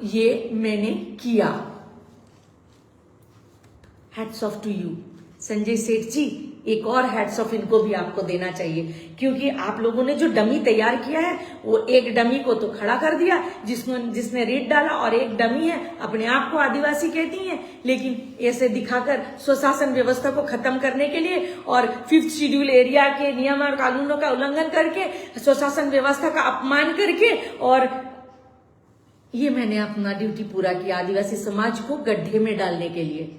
ये मैंने किया। Hats off to you Sanjay Seth ji, एक और हैट्स ऑफ इनको भी आपको देना चाहिए, क्योंकि आप लोगों ने जो डमी तैयार किया है, वो एक डमी को तो खड़ा कर दिया जिसने रेट डाला, और एक डमी है अपने आप को आदिवासी कहती है, लेकिन ऐसे दिखाकर स्वशासन व्यवस्था को खत्म करने के लिए और 5th शेड्यूल एरिया के नियम और कानूनों का उल्लंघन करके, स्वशासन व्यवस्था का अपमान करके, और ये मैंने अपना ड्यूटी पूरा किया आदिवासी समाज को गड्ढे में डालने के लिए।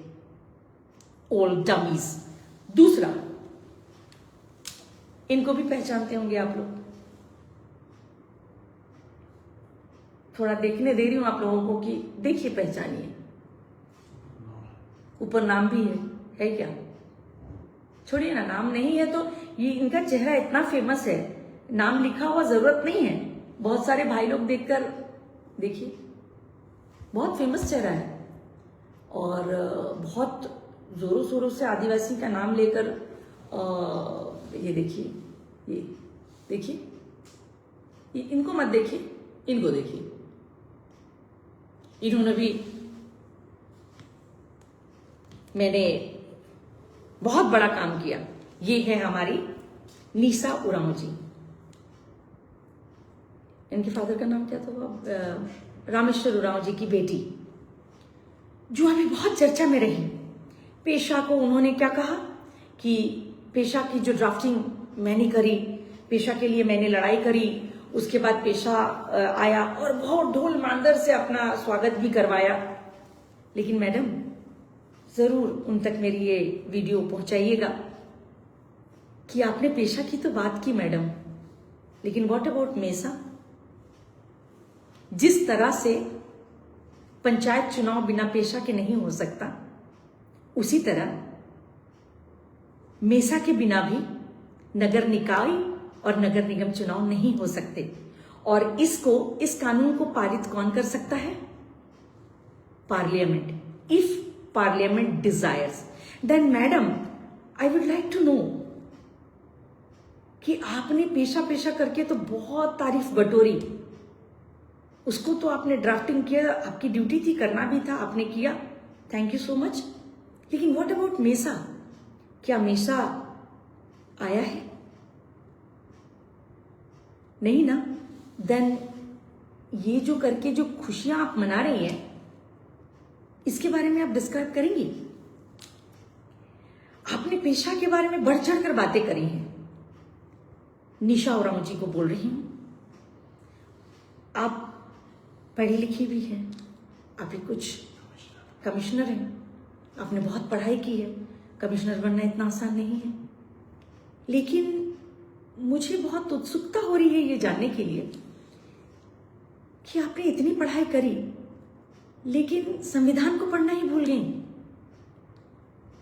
Old dummies. दूसरा, इनको भी पहचानते होंगे आप लोग, थोड़ा देखने दे रही हूं आप लोगों को कि देखिए पहचानिए, ऊपर नाम भी है क्या? छोड़िए ना, नाम नहीं है तो ये इनका चेहरा इतना फेमस है, नाम लिखा हुआ जरूरत नहीं है, बहुत सारे भाई लोग देखकर देखिए, बहुत फेमस चेहरा है, और बहुत जोरों शोरों से आदिवासी का नाम लेकर, ये देखिए, ये देखिए, ये इनको मत देखिए, इनको देखिए, इन्होंने भी मैंने बहुत बड़ा काम किया। ये है हमारी निशा उरांव जी, इनके फादर का नाम क्या था, रामेश्वर उरांव जी की बेटी, जो अभी बहुत चर्चा में रही। पेशा को उन्होंने क्या कहा कि पेशा की जो ड्राफ्टिंग मैंने करी, पेशा के लिए मैंने लड़ाई करी, उसके बाद पेशा आया और बहुत ढोल मांदर से अपना स्वागत भी करवाया। लेकिन मैडम, जरूर उन तक मेरी ये वीडियो पहुंचाइएगा कि आपने पेशा की तो बात की मैडम, लेकिन व्हाट अबाउट मेसा? जिस तरह से पंचायत चुनाव बिना पेशा के नहीं हो सकता, उसी तरह मेसा के बिना भी नगर निकाय और नगर निगम चुनाव नहीं हो सकते। और इस कानून को पारित कौन कर सकता है? Parliament. If parliament desires, then madam I would like to know कि आपने पेशा करके तो बहुत तारीफ बटोरी, उसको तो आपने ड्राफ्टिंग किया, आपकी ड्यूटी थी, करना भी था, आपने किया, थैंक यू सो मच। लेकिन व्हाट अबाउट मेसा? क्या मेसा आया है? नहीं ना? देन ये जो करके जो खुशियां आप मना रही हैं, इसके बारे में आप डिस्क्राइब करेंगी? आपने पेशा के बारे में बढ़ चढ़ कर बातें करी हैं। निशा उरांव जी को बोल रही हूं, आप पढ़ी लिखी भी हैं, आप भी कुछ कमिश्नर हैं, आपने बहुत पढ़ाई की है, कमिश्नर बनना इतना आसान नहीं है। लेकिन मुझे बहुत उत्सुकता हो रही है ये जानने के लिए कि आपने इतनी पढ़ाई करी, लेकिन संविधान को पढ़ना ही भूल गई,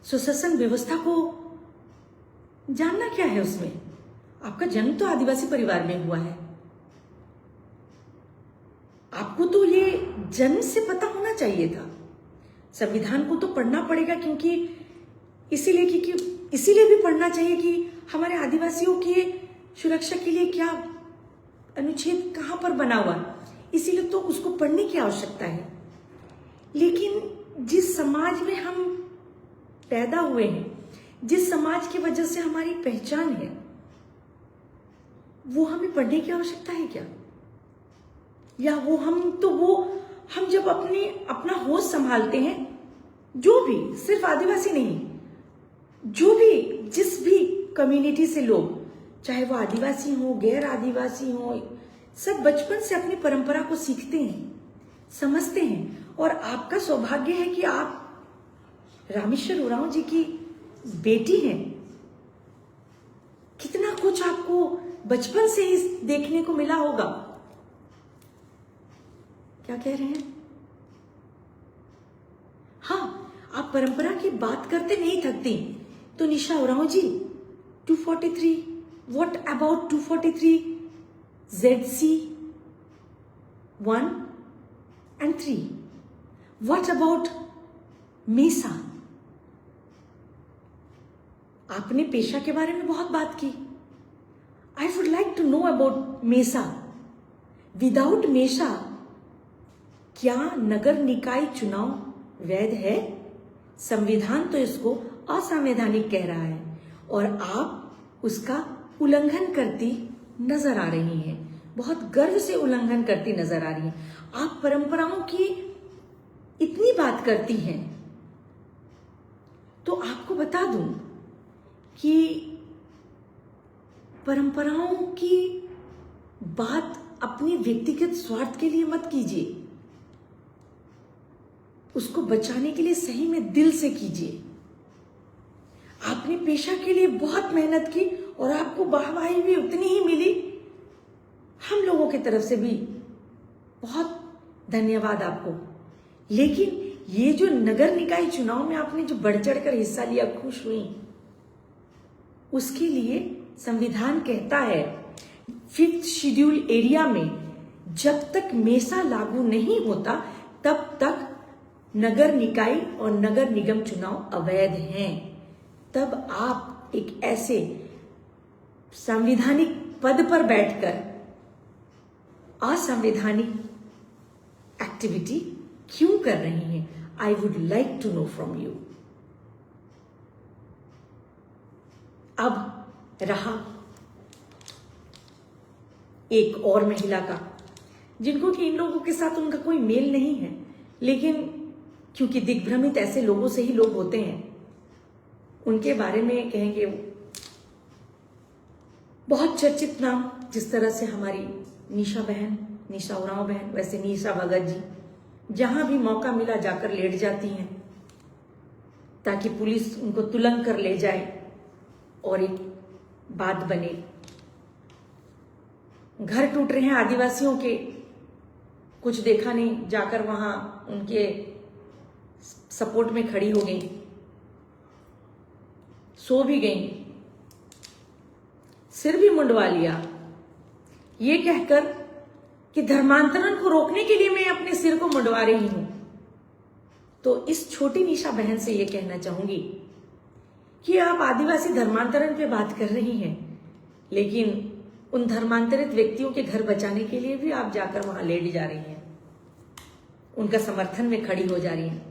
स्वशासन व्यवस्था को जानना क्या है उसमें? आपका जन्म तो आदिवासी परिवार में हुआ है, आपको तो ये जन्म से पता होना चाहिए था। संविधान को तो पढ़ना पड़ेगा, क्योंकि इसीलिए भी पढ़ना चाहिए कि हमारे आदिवासियों की सुरक्षा के लिए क्या अनुच्छेद कहां पर बना हुआ, इसीलिए तो उसको पढ़ने की आवश्यकता है। लेकिन जिस समाज में हम पैदा हुए हैं, जिस समाज की वजह से हमारी पहचान है, वो हमें पढ़ने की आवश्यकता है क्या? या वो हम जब अपना होश संभालते हैं, जो भी, सिर्फ आदिवासी नहीं, जो भी, जिस भी कम्युनिटी से लोग, चाहे वो आदिवासी हो, गैर आदिवासी हो, सब बचपन से अपनी परंपरा को सीखते हैं, समझते हैं। और आपका सौभाग्य है कि आप रामेश्वर उरांव जी की बेटी हैं। कितना कुछ आपको बचपन से ही देखने को मिला होगा। क्या कह रहे हैं? हाँ, आप परंपरा की बात करते नहीं थकती। तो Nisha Oraon ji, 243, what about 243 ZC 1 and 3? What about MESA? आपने पेशा के बारे में बहुत बात की। I would like to know about MESA. Without MESA क्या नगर निकाय चुनाव वैध है? संविधान तो इसको असंवैधानिक कह रहा है और आप उसका उल्लंघन करती नजर आ रही हैं, बहुत गर्व से उल्लंघन करती नजर आ रही हैं। आप परंपराओं की इतनी बात करती हैं, तो आपको बता दूं कि परंपराओं की बात अपनी व्यक्तिगत स्वार्थ के लिए मत कीजिए, उसको बचाने के लिए सही में दिल से कीजिए। आपने पेशा के लिए बहुत मेहनत की और आपको वाहवाही भी उतनी ही मिली। हम लोगों की तरफ से भी बहुत धन्यवाद आपको। लेकिन ये जो नगर निकाय चुनाव में आपने जो बढ़ चढ़कर हिस्सा लिया, खुश हुई, उसके लिए संविधान कहता है 5th शेड्यूल एरिया में जब तक मेसा लागू नहीं होता तब तक नगर निकाय और नगर निगम चुनाव अवैध हैं। तब आप एक ऐसे संवैधानिक पद पर बैठकर असंवैधानिक एक्टिविटी क्यों कर रही हैं? I would like to know from you. अब रहा एक और महिला का, जिनको कि इन लोगों के साथ उनका कोई मेल नहीं है, लेकिन क्योंकि दिग्भ्रमित ऐसे लोगों से ही लोग होते हैं, उनके बारे में कहेंगे बहुत चर्चित नाम। जिस तरह से हमारी निशा बहन, निशा उरांव बहन, वैसे निशा भगत जी जहां भी मौका मिला जाकर लेट जाती हैं ताकि पुलिस उनको तुलंग कर ले जाए और एक बात बने। घर टूट रहे हैं आदिवासियों के, कुछ देखा नहीं, जाकर वहां उनके सपोर्ट में खड़ी हो गई, सो भी गई, सिर भी मुंडवा लिया, ये कहकर कि धर्मांतरण को रोकने के लिए मैं अपने सिर को मुंडवा रही हूं। तो इस छोटी निशा बहन से यह कहना चाहूंगी कि आप आदिवासी धर्मांतरण पे बात कर रही हैं, लेकिन उन धर्मांतरित व्यक्तियों के घर बचाने के लिए भी आप जाकर वहां लेट जा रही हैं, उनका समर्थन में खड़ी हो जा रही हैं।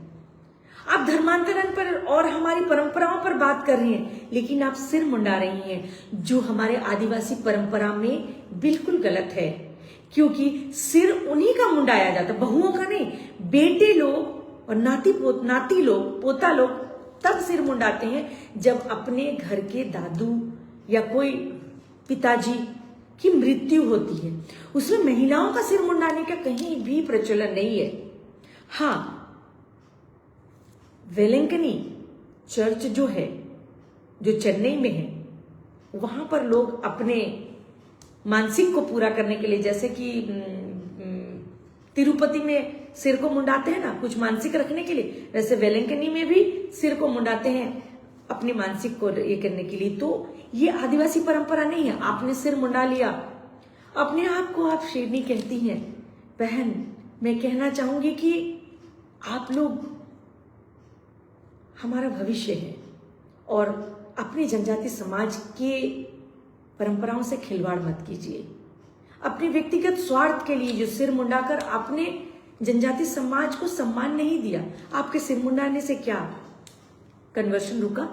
आप धर्मांतरण पर और हमारी परंपराओं पर बात कर रही हैं, लेकिन आप सिर मुंडा रही हैं, जो हमारे आदिवासी परंपरा में बिल्कुल गलत है। क्योंकि सिर उन्हीं का मुंडाया जाता, बहुओं का नहीं। बेटे लोग और नाती लोग, पोता लोग तब सिर मुंडाते हैं जब अपने घर के दादू या कोई पिताजी की मृत्यु होती है। उसमें महिलाओं का सिर मुंडाने का कहीं भी प्रचलन नहीं है। हाँ, वेलंकनी चर्च जो है, जो चेन्नई में है, वहां पर लोग अपने मानसिक को पूरा करने के लिए, जैसे कि तिरुपति में सिर को मुंडाते हैं ना कुछ मानसिक रखने के लिए, वैसे वेलंकनी में भी सिर को मुंडाते हैं अपनी मानसिक को ये करने के लिए। तो ये आदिवासी परंपरा नहीं है। आपने सिर मुंडा लिया, अपने आप को आप शेरनी कहती हैं। बहन, मैं कहना चाहूंगी कि आप लोग हमारा भविष्य है और अपने जनजाति समाज के परंपराओं से खिलवाड़ मत कीजिए। अपने व्यक्तिगत स्वार्थ के लिए जो सिर मुंडाकर आपने जनजाति समाज को सम्मान नहीं दिया, आपके सिर मुंडाने से क्या कन्वर्शन रुका?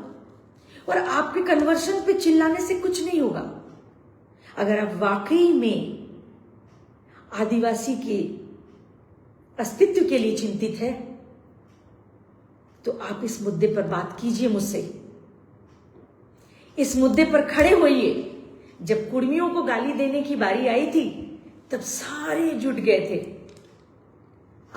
और आपके कन्वर्शन पे चिल्लाने से कुछ नहीं होगा। अगर आप वाकई में आदिवासी के अस्तित्व के लिए चिंतित है तो आप इस मुद्दे पर बात कीजिए मुझसे, इस मुद्दे पर खड़े होइए। जब कुर्मियों को गाली देने की बारी आई थी तब सारे जुट गए थे।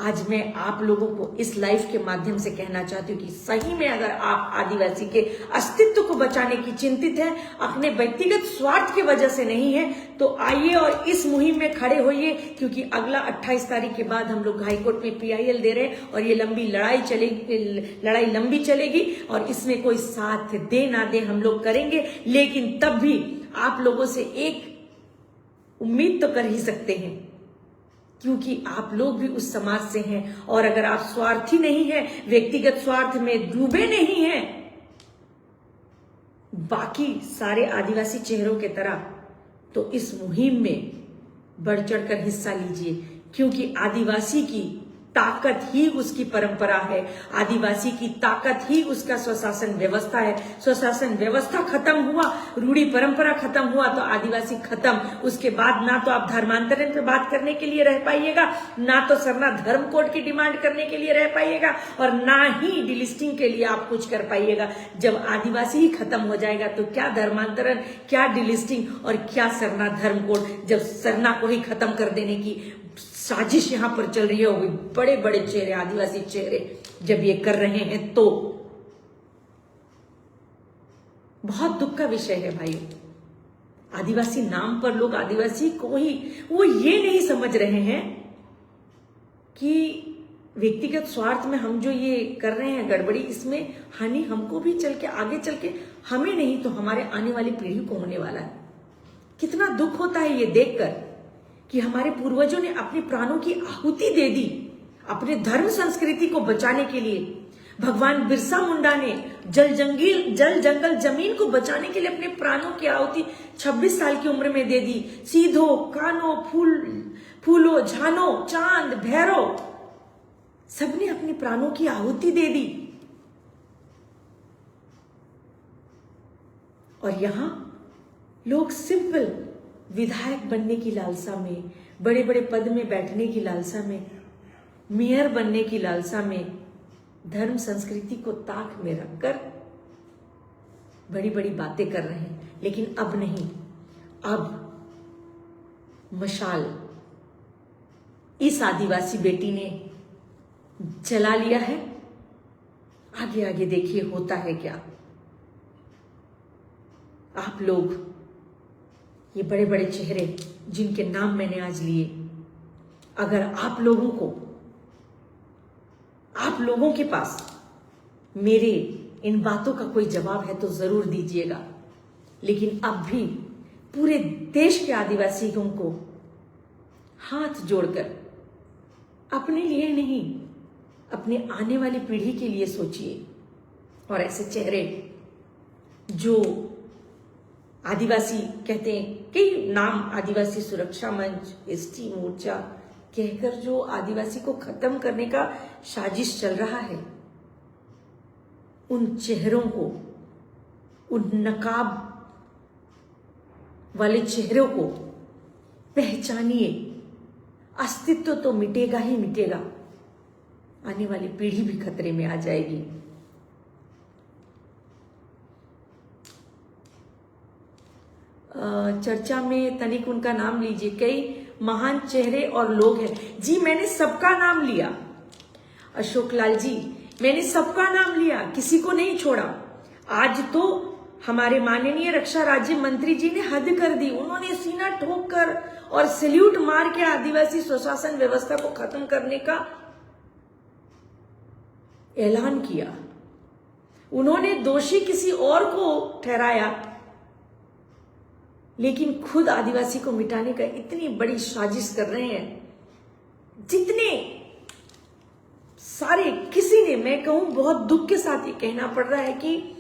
आज मैं आप लोगों को इस लाइव के माध्यम से कहना चाहती हूँ कि सही में अगर आप आदिवासी के अस्तित्व को बचाने की चिंतित हैं, अपने व्यक्तिगत स्वार्थ की वजह से नहीं है, तो आइए और इस मुहिम में खड़े होइए, क्योंकि अगला 28 तारीख के बाद हम लोग हाईकोर्ट में PIL दे रहे हैं और ये लंबी लड़ाई लंबी चलेगी और इसमें कोई साथ दे ना दे हम लोग करेंगे। लेकिन तब भी आप लोगों से एक उम्मीद तो कर ही सकते हैं, क्योंकि आप लोग भी उस समाज से हैं। और अगर आप स्वार्थी नहीं हैं, व्यक्तिगत स्वार्थ में डूबे नहीं हैं, बाकी सारे आदिवासी चेहरों के तरह, तो इस मुहिम में बढ़ चढ़कर हिस्सा लीजिए, क्योंकि आदिवासी की ताकत ही उसकी परंपरा है, आदिवासी की ताकत ही उसका स्वशासन व्यवस्था है। स्वशासन व्यवस्था खत्म हुआ, रूढ़ी परंपरा खत्म हुआ तो आदिवासी खत्म। उसके बाद ना तो आप धर्मांतरण पे बात करने के लिए रह पाइएगा, ना तो सरना धर्म कोड की डिमांड करने के लिए रह पाइएगा, और ना ही डिलिस्टिंग के लिए आप कुछ कर पाइएगा। जब आदिवासी ही खत्म हो जाएगा तो क्या धर्मांतरण, क्या डिलिस्टिंग और क्या सरना धर्म कोड, जब सरना को ही खत्म कर देने की साजिश यहां पर चल रही है। वो बड़े बड़े चेहरे, आदिवासी चेहरे जब ये कर रहे हैं तो बहुत दुख का विषय है भाइयों। आदिवासी नाम पर लोग आदिवासी को ही, वो ये नहीं समझ रहे हैं कि व्यक्तिगत स्वार्थ में हम जो ये कर रहे हैं गड़बड़ी, इसमें हानि हमको भी चल के, आगे चल के हमें नहीं तो हमारे आने वाली पीढ़ी को होने वाला है। कितना दुख होता है ये देखकर कि हमारे पूर्वजों ने अपने प्राणों की आहुति दे दी अपने धर्म संस्कृति को बचाने के लिए। भगवान बिरसा मुंडा ने जल जंगल जमीन को बचाने के लिए अपने प्राणों की आहुति 26 साल की उम्र में दे दी। सीधो, कानो, फूलो, झानो, चांद, भैरव, सबने अपने प्राणों की आहुति दे दी। और यहां लोग सिंपल विधायक बनने की लालसा में, बड़े बड़े पद में बैठने की लालसा में, मेयर बनने की लालसा में, धर्म संस्कृति को ताक में रखकर बड़ी बड़ी बातें कर रहे हैं। लेकिन अब नहीं, अब मशाल इस आदिवासी बेटी ने जला लिया है। आगे आगे देखिए होता है क्या। आप लोग, ये बड़े बड़े चेहरे जिनके नाम मैंने आज लिए, अगर आप लोगों के पास मेरे इन बातों का कोई जवाब है तो जरूर दीजिएगा। लेकिन अब भी पूरे देश के आदिवासियों को हाथ जोड़कर अपने लिए नहीं, अपने आने वाली पीढ़ी के लिए सोचिए। और ऐसे चेहरे जो आदिवासी कहते हैं, कई नाम, आदिवासी सुरक्षा मंच, ST मोर्चा कहकर जो आदिवासी को खत्म करने का साजिश चल रहा है, उन चेहरों को, उन नकाब वाले चेहरों को पहचानिए। अस्तित्व तो मिटेगा ही मिटेगा, आने वाली पीढ़ी भी खतरे में आ जाएगी। चर्चा में तनिक उनका नाम लीजिए। कई महान चेहरे और लोग हैं। जी मैंने सबका नाम लिया, अशोक लाल जी, मैंने सबका नाम लिया, किसी को नहीं छोड़ा। आज तो हमारे माननीय रक्षा राज्य मंत्री जी ने हद कर दी। उन्होंने सीना ठोक कर और सैल्यूट मार के आदिवासी स्वशासन व्यवस्था को खत्म करने का ऐलान किया। उन्होंने दोषी किसी और को ठहराया, लेकिन खुद आदिवासी को मिटाने का इतनी बड़ी साजिश कर रहे हैं। जितने सारे, किसी ने, मैं कहूं बहुत दुख के साथ ये कहना पड़ रहा है कि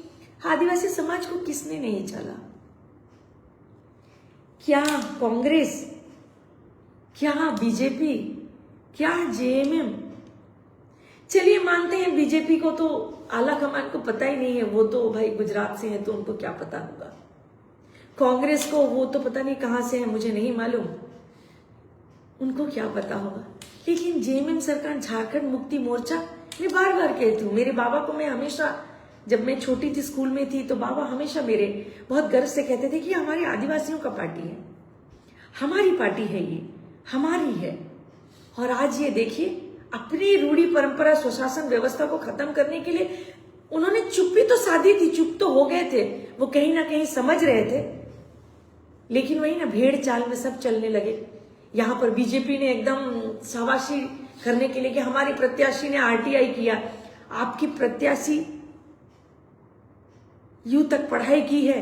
आदिवासी समाज को किसने नहीं चला। क्या कांग्रेस, क्या बीजेपी, क्या JMM? चलिए मानते हैं बीजेपी को तो आला कमान को पता ही नहीं है, वो तो भाई गुजरात से है तो उनको क्या पता होगा। कांग्रेस को वो तो पता नहीं कहां से है, मुझे नहीं मालूम, उनको क्या पता होगा। लेकिन जेएमएम सरकार, झारखंड मुक्ति मोर्चा, मैं बार बार कहती हूँ, मेरे बाबा को मैं हमेशा, जब मैं छोटी थी स्कूल में थी तो बाबा हमेशा मेरे बहुत गर्व से कहते थे कि हमारे आदिवासियों का पार्टी है, हमारी पार्टी है, ये हमारी है। और आज ये देखिए, अपनी रूढ़ी परंपरा स्वशासन व्यवस्था को खत्म करने के लिए उन्होंने चुप्पी तो साधी थी, चुप तो हो गए थे, वो कहीं ना कहीं समझ रहे थे, लेकिन वही ना भेड़ चाल में सब चलने लगे। यहां पर बीजेपी ने एकदम शाबाशी करने के लिए कि हमारी प्रत्याशी ने आरटीआई किया। आपकी प्रत्याशी यू तक पढ़ाई की है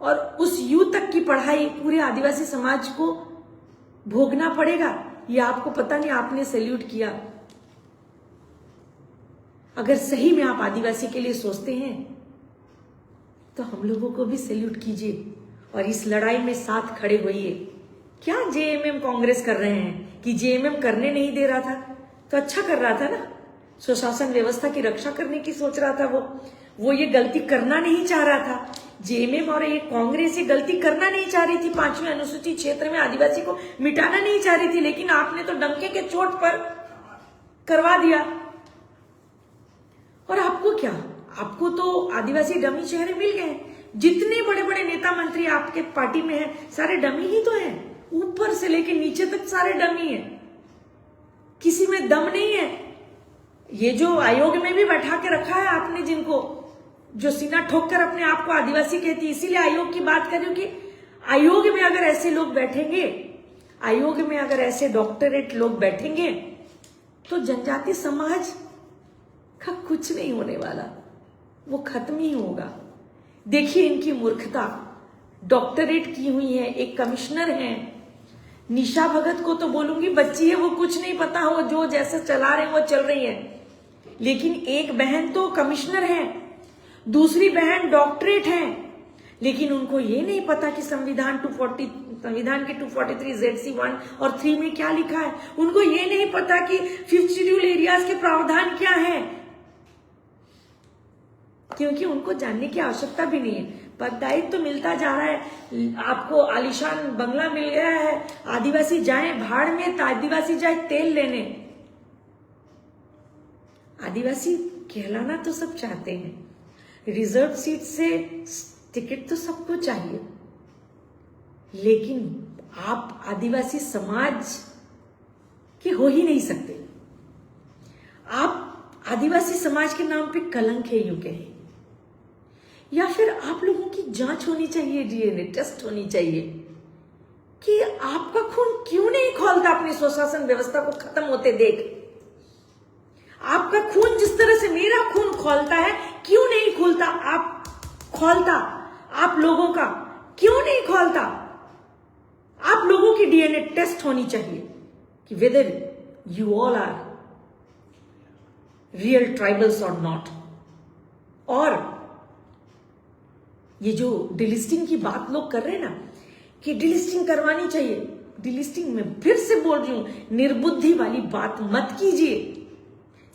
और उस यू तक की पढ़ाई पूरे आदिवासी समाज को भोगना पड़ेगा, ये आपको पता नहीं, आपने सैल्यूट किया। अगर सही में आप आदिवासी के लिए सोचते हैं तो हम लोगों को भी सैल्यूट कीजिए और इस लड़ाई में साथ खड़े होइए। क्या जेएमएम कांग्रेस कर रहे हैं कि जेएमएम करने नहीं दे रहा था तो अच्छा कर रहा था ना, स्वशासन व्यवस्था की रक्षा करने की सोच रहा था। वो ये गलती करना नहीं चाह रहा था। जेएमएम और ये कांग्रेस ये गलती करना नहीं चाह रही थी, 5वीं अनुसूचित क्षेत्र में आदिवासी को मिटाना नहीं चाह रही थी, लेकिन आपने तो डंके के चोट पर करवा दिया। और आपको क्या, आपको तो आदिवासी डमी चेहरे मिल गए। जितने बड़े बड़े नेता मंत्री आपके पार्टी में हैं, सारे डमी ही तो हैं, ऊपर से लेके नीचे तक सारे डमी हैं, किसी में दम नहीं है। ये जो आयोग में भी बैठा के रखा है आपने, जिनको जो सीना ठोक कर अपने आप को आदिवासी कहती, इसीलिए आयोग की बात कर रही हूं कि आयोग में अगर ऐसे लोग बैठेंगे, आयोग में अगर ऐसे डॉक्टरेट लोग बैठेंगे तो जनजाति समाज का कुछ नहीं होने वाला, वो खत्म ही होगा। देखिए इनकी मूर्खता, डॉक्टरेट की हुई है, एक कमिश्नर हैं। निशा भगत को तो बोलूंगी बच्ची है, वो कुछ नहीं पता, वो जो जैसे चला रहे हैं वो चल रही है। लेकिन एक बहन तो कमिश्नर है, दूसरी बहन डॉक्टरेट है, लेकिन उनको ये नहीं पता कि संविधान के 243 ZC 1 और 3 में क्या लिखा है। उनको ये नहीं पता कि 5th शेड्यूल एरियाज के प्रावधान क्या है, क्योंकि उनको जानने की आवश्यकता भी नहीं है। पददायित्व तो मिलता जा रहा है, आपको आलीशान बंगला मिल गया है, आदिवासी जाएं भाड़ में, आदिवासी जाए तेल लेने। आदिवासी कहलाना तो सब चाहते हैं, रिजर्व सीट से टिकट तो सबको चाहिए, लेकिन आप आदिवासी समाज के हो ही नहीं सकते। आप आदिवासी समाज के नाम पे कलंक है यूं कहें, या फिर आप लोगों की जांच होनी चाहिए, डीएनए टेस्ट होनी चाहिए कि आपका खून क्यों नहीं खौलता अपनी स्वशासन व्यवस्था को खत्म होते देख। आपका खून जिस तरह से मेरा खून खौलता है, क्यों नहीं खोलता आप लोगों का क्यों नहीं खोलता। आप लोगों की डीएनए टेस्ट होनी चाहिए कि whether you all are real tribals और नॉट। और ये जो डिलिस्टिंग की बात लोग कर रहे हैं ना कि डिलिस्टिंग करवानी चाहिए, डिलिस्टिंग में फिर से बोल रही हूं, निर्बुद्धि वाली बात मत कीजिए।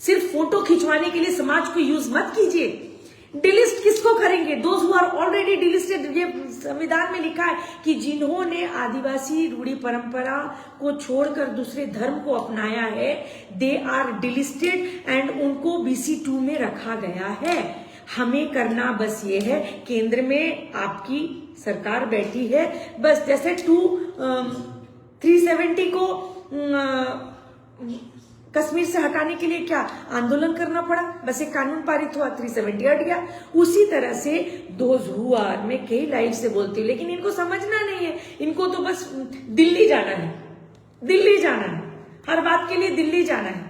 सिर्फ फोटो खिंचवाने के लिए समाज को यूज मत कीजिए। डिलिस्ट किसको करेंगे? Those who are already delisted. ये संविधान में लिखा है कि जिन्होंने आदिवासी रूढ़ी परंपरा को छोड़कर दूसरे धर्म को अपनाया है, दे आर डिलिस्टेड एंड उनको BC2 में रखा गया है। हमें करना बस ये है, केंद्र में आपकी सरकार बैठी है, बस जैसे 370 को कश्मीर से हटाने के लिए क्या आंदोलन करना पड़ा, बस एक कानून पारित हुआ, 370 हट गया। उसी तरह से दोज हु आर, मैं कई लाइव से बोलती हूँ, लेकिन इनको समझना नहीं है। इनको तो बस दिल्ली जाना है, दिल्ली जाना है, हर बात के लिए दिल्ली जाना है,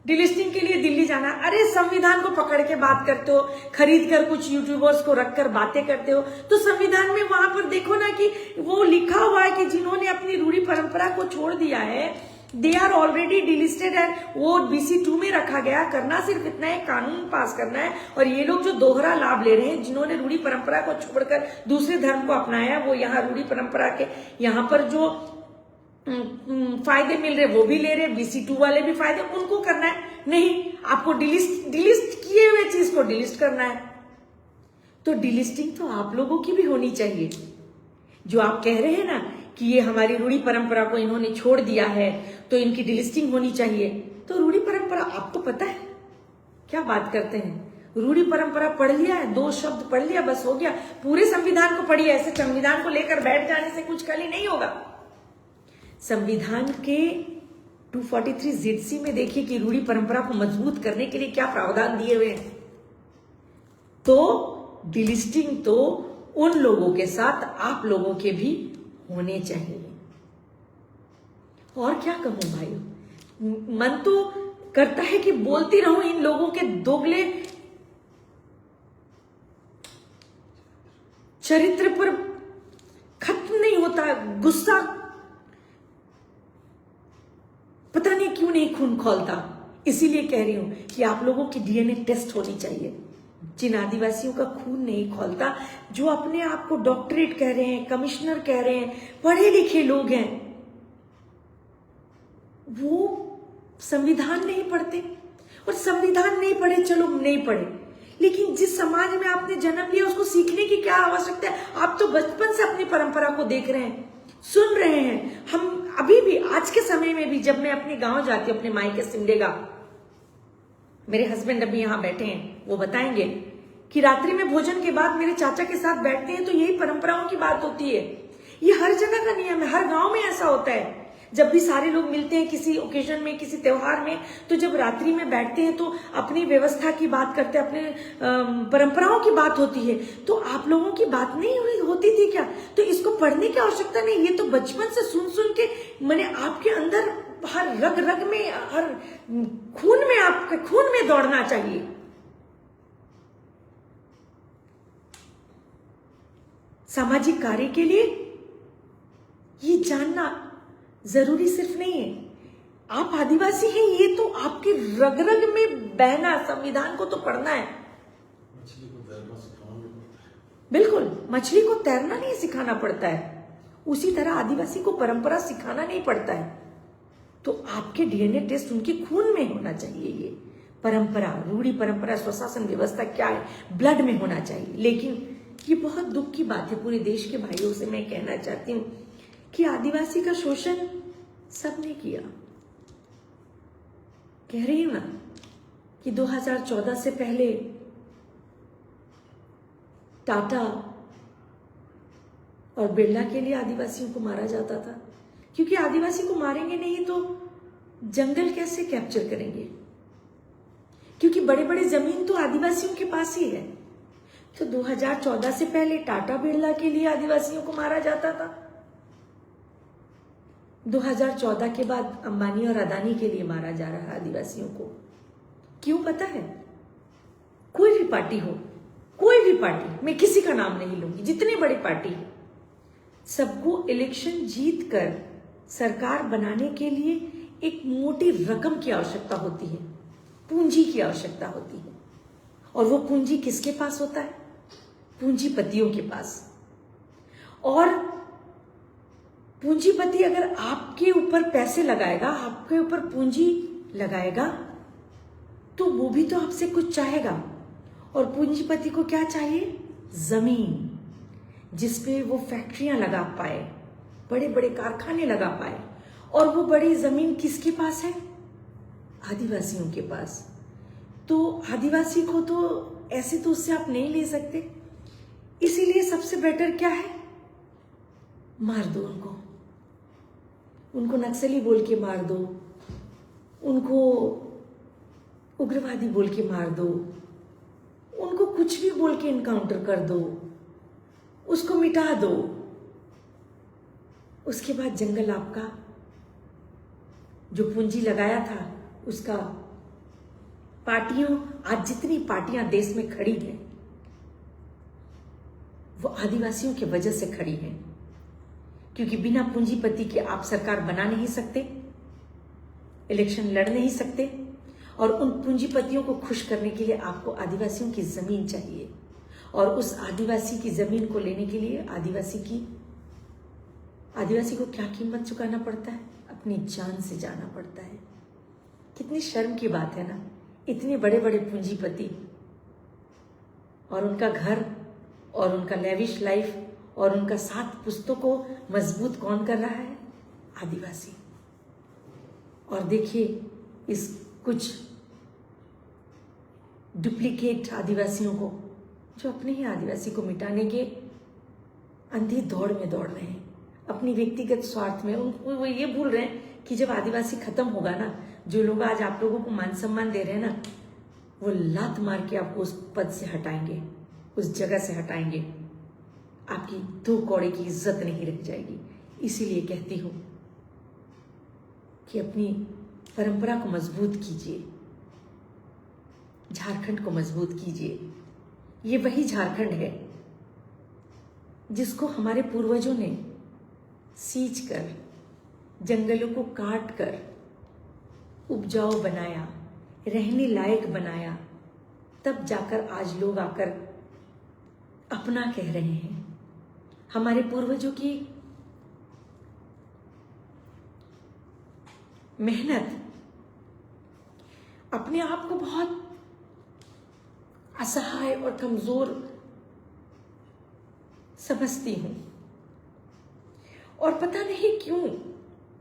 डिलिस्टिंग के लिए दिल्ली जाना। अरे संविधान को पकड़ के बात करते हो, खरीद कर कुछ यूट्यूबर्स को रखकर बातें करते हो, तो संविधान में वहां पर देखो ना कि वो लिखा हुआ है कि जिन्होंने अपनी रूढ़ी परंपरा को छोड़ दिया है, दे आर ऑलरेडी डिलिस्टेड है, वो BC2 में रखा गया। करना सिर्फ इतना है, कानून पास करना है। और ये लोग जो दोहरा लाभ ले रहे हैं, जिन्होंने रूढ़ी परंपरा को छोड़कर दूसरे धर्म को अपनाया, वो यहाँ रूढ़ी परंपरा के यहाँ पर जो फायदे मिल रहे वो भी ले रहे, BC2 वाले भी फायदे, उनको करना है। नहीं, आपको डिलिस्ट किए हुए चीज को डिलिस्ट करना है। तो डिलिस्टिंग तो आप लोगों की भी होनी चाहिए। जो आप कह रहे हैं ना कि ये हमारी रूढ़ी परंपरा को इन्होंने छोड़ दिया है तो इनकी डिलिस्टिंग होनी चाहिए। तो रूढ़ी परंपरा आपको पता है क्या बात करते हैं? रूढ़ी परंपरा पढ़ लिया है, 2 शब्द पढ़ लिया, बस हो गया। पूरे संविधान को पढ़िए, ऐसे संविधान को लेकर बैठ जाने से कुछ कल ही नहीं होगा। संविधान के 243 ZC में देखिए कि रूढ़ी परंपरा को मजबूत करने के लिए क्या प्रावधान दिए हुए हैं। तो डिलिस्टिंग तो उन लोगों के साथ आप लोगों के भी होने चाहिए। और क्या कहूं भाई, मन तो करता है कि बोलती रहूं, इन लोगों के दोगले चरित्र पर खत्म नहीं होता गुस्सा, पता नहीं क्यों नहीं खून खौलता। इसीलिए कह रही हूं कि आप लोगों की डीएनए टेस्ट होनी चाहिए। जिन आदिवासियों का खून नहीं खौलता, जो अपने आप को डॉक्टरेट कह रहे हैं, कमिश्नर कह रहे हैं, पढ़े लिखे लोग हैं, वो संविधान नहीं पढ़ते। और संविधान नहीं पढ़े, चलो नहीं पढ़े, लेकिन जिस समाज में आपने जन्म लिया उसको सीखने की क्या आवश्यकता है? आप तो बचपन से अपनी परंपरा को देख रहे हैं, सुन रहे हैं। हम अभी भी आज के समय में भी जब मैं अपने गांव जाती हूँ, अपने मायके सिमडेगा, मेरे हस्बैंड अभी यहां बैठे हैं, वो बताएंगे कि रात्रि में भोजन के बाद मेरे चाचा के साथ बैठते हैं तो यही परंपराओं की बात होती है। ये हर जगह का नियम है, हर गांव में ऐसा होता है। जब भी सारे लोग मिलते हैं किसी ओकेजन में, किसी त्योहार में, तो जब रात्रि में बैठते हैं तो अपनी व्यवस्था की बात करते हैं, अपने परंपराओं की बात होती है। तो आप लोगों की बात नहीं होती थी क्या? तो इसको पढ़ने की आवश्यकता नहीं, ये तो बचपन से सुन सुन के मैंने आपके अंदर हर रग रग में, हर खून में, आपके खून में दौड़ना चाहिए। सामाजिक कार्य के लिए ये जानना जरूरी सिर्फ नहीं है। आप आदिवासी हैं, ये तो आपके रग रग में बहना, संविधान को तो पढ़ना है। मछली को तैरना सिखाना भी पड़ता है। बिल्कुल, मछली को तैरना नहीं सिखाना पड़ता है, उसी तरह आदिवासी को परंपरा सिखाना नहीं पड़ता है। तो आपके डीएनए टेस्ट उनके खून में होना चाहिए। ये परंपरा, रूढ़ी परंपरा, स्वशासन व्यवस्था क्या है, ब्लड में होना चाहिए। लेकिन ये बहुत दुख की बात है, पूरे देश के भाइयों से मैं कहना चाहती हूँ कि आदिवासी का शोषण सबने किया। कह रही हूं ना कि 2014 से पहले टाटा और बिरला के लिए आदिवासियों को मारा जाता था, क्योंकि आदिवासी को मारेंगे नहीं तो जंगल कैसे कैप्चर करेंगे, क्योंकि बड़े बड़े जमीन तो आदिवासियों के पास ही है। तो 2014 से पहले टाटा बिरला के लिए आदिवासियों को मारा जाता था। 2014 के बाद अंबानी और अदानी के लिए मारा जा रहा है आदिवासियों को। क्यों पता है? कोई भी पार्टी हो, कोई भी पार्टी, मैं किसी का नाम नहीं लूंगी, जितनी बड़ी पार्टी है, सबको इलेक्शन जीत कर सरकार बनाने के लिए एक मोटी रकम की आवश्यकता होती है, पूंजी की आवश्यकता होती है। और वो पूंजी किसके पास होता है? पूंजीपतियों के पास। और पूंजीपति अगर आपके ऊपर पैसे लगाएगा, आपके ऊपर पूंजी लगाएगा, तो वो भी तो आपसे कुछ चाहेगा। और पूंजीपति को क्या चाहिए? जमीन, जिसपे वो फैक्ट्रियां लगा पाए, बड़े बड़े कारखाने लगा पाए। और वो बड़ी जमीन किसके पास है? आदिवासियों के पास। तो आदिवासी को तो ऐसे तो उससे आप नहीं ले सकते। इसीलिए सबसे बेटर क्या है? मार दो उनको, उनको नक्सली बोल के मार दो, उनको उग्रवादी बोल के मार दो, उनको कुछ भी बोल के इनकाउंटर कर दो, उसको मिटा दो। उसके बाद जंगल आपका, जो पूंजी लगाया था उसका, पार्टियों, आज जितनी पार्टियां देश में खड़ी हैं वो आदिवासियों की वजह से खड़ी हैं, क्योंकि बिना पूंजीपति के आप सरकार बना नहीं सकते, इलेक्शन लड़ नहीं सकते। और उन पूंजीपतियों को खुश करने के लिए आपको आदिवासियों की जमीन चाहिए। और उस आदिवासी की जमीन को लेने के लिए आदिवासी को क्या कीमत चुकाना पड़ता है? अपनी जान से जाना पड़ता है। कितनी शर्म की बात है ना, इतने बड़े बड़े पूंजीपति और उनका घर और उनका लेविश लाइफ और उनका साथ पुश्तों को मजबूत कौन कर रहा है? आदिवासी। और देखिए इस कुछ डुप्लीकेट आदिवासियों को, जो अपने ही आदिवासी को मिटाने के अंधी दौड़ में दौड़ रहे हैं, अपनी व्यक्तिगत स्वार्थ में। वो ये भूल रहे हैं कि जब आदिवासी खत्म होगा ना, जो लोग आज आप लोगों को मान सम्मान दे रहे हैं ना, वो लात मार के आपको उस पद से हटाएंगे, उस जगह से हटाएंगे। आपकी दो कौड़े की इज्जत नहीं रह जाएगी। इसीलिए कहती हूं कि अपनी परंपरा को मजबूत कीजिए, झारखंड को मजबूत कीजिए। ये वही झारखंड है जिसको हमारे पूर्वजों ने सींच कर, जंगलों को काट कर उपजाऊ बनाया, रहने लायक बनाया। तब जाकर आज लोग आकर अपना कह रहे हैं। हमारे पूर्वजों की मेहनत, अपने आप को बहुत असहाय और कमजोर समझती हूं, और पता नहीं क्यों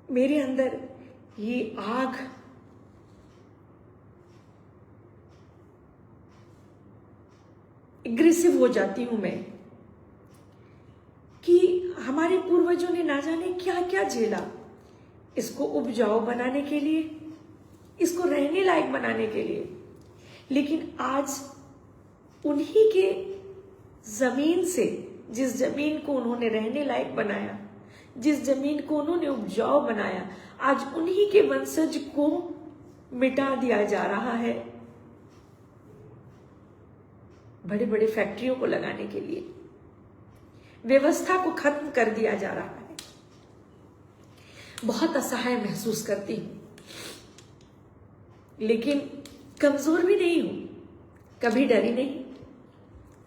मेरे अंदर ये आग एग्रेसिव हो जाती हूं मैं कि हमारे पूर्वजों ने ना जाने क्या क्या झेला इसको उपजाऊ बनाने के लिए, इसको रहने लायक बनाने के लिए। लेकिन आज उन्हीं के जमीन से, जिस जमीन को उन्होंने रहने लायक बनाया, जिस जमीन को उन्होंने उपजाऊ बनाया, आज उन्हीं के वंशज को मिटा दिया जा रहा है बड़े बड़े फैक्ट्रियों को लगाने के लिए। व्यवस्था को खत्म कर दिया जा रहा है। बहुत असहाय महसूस करती हूं, लेकिन कमजोर भी नहीं हूं। कभी डरी नहीं,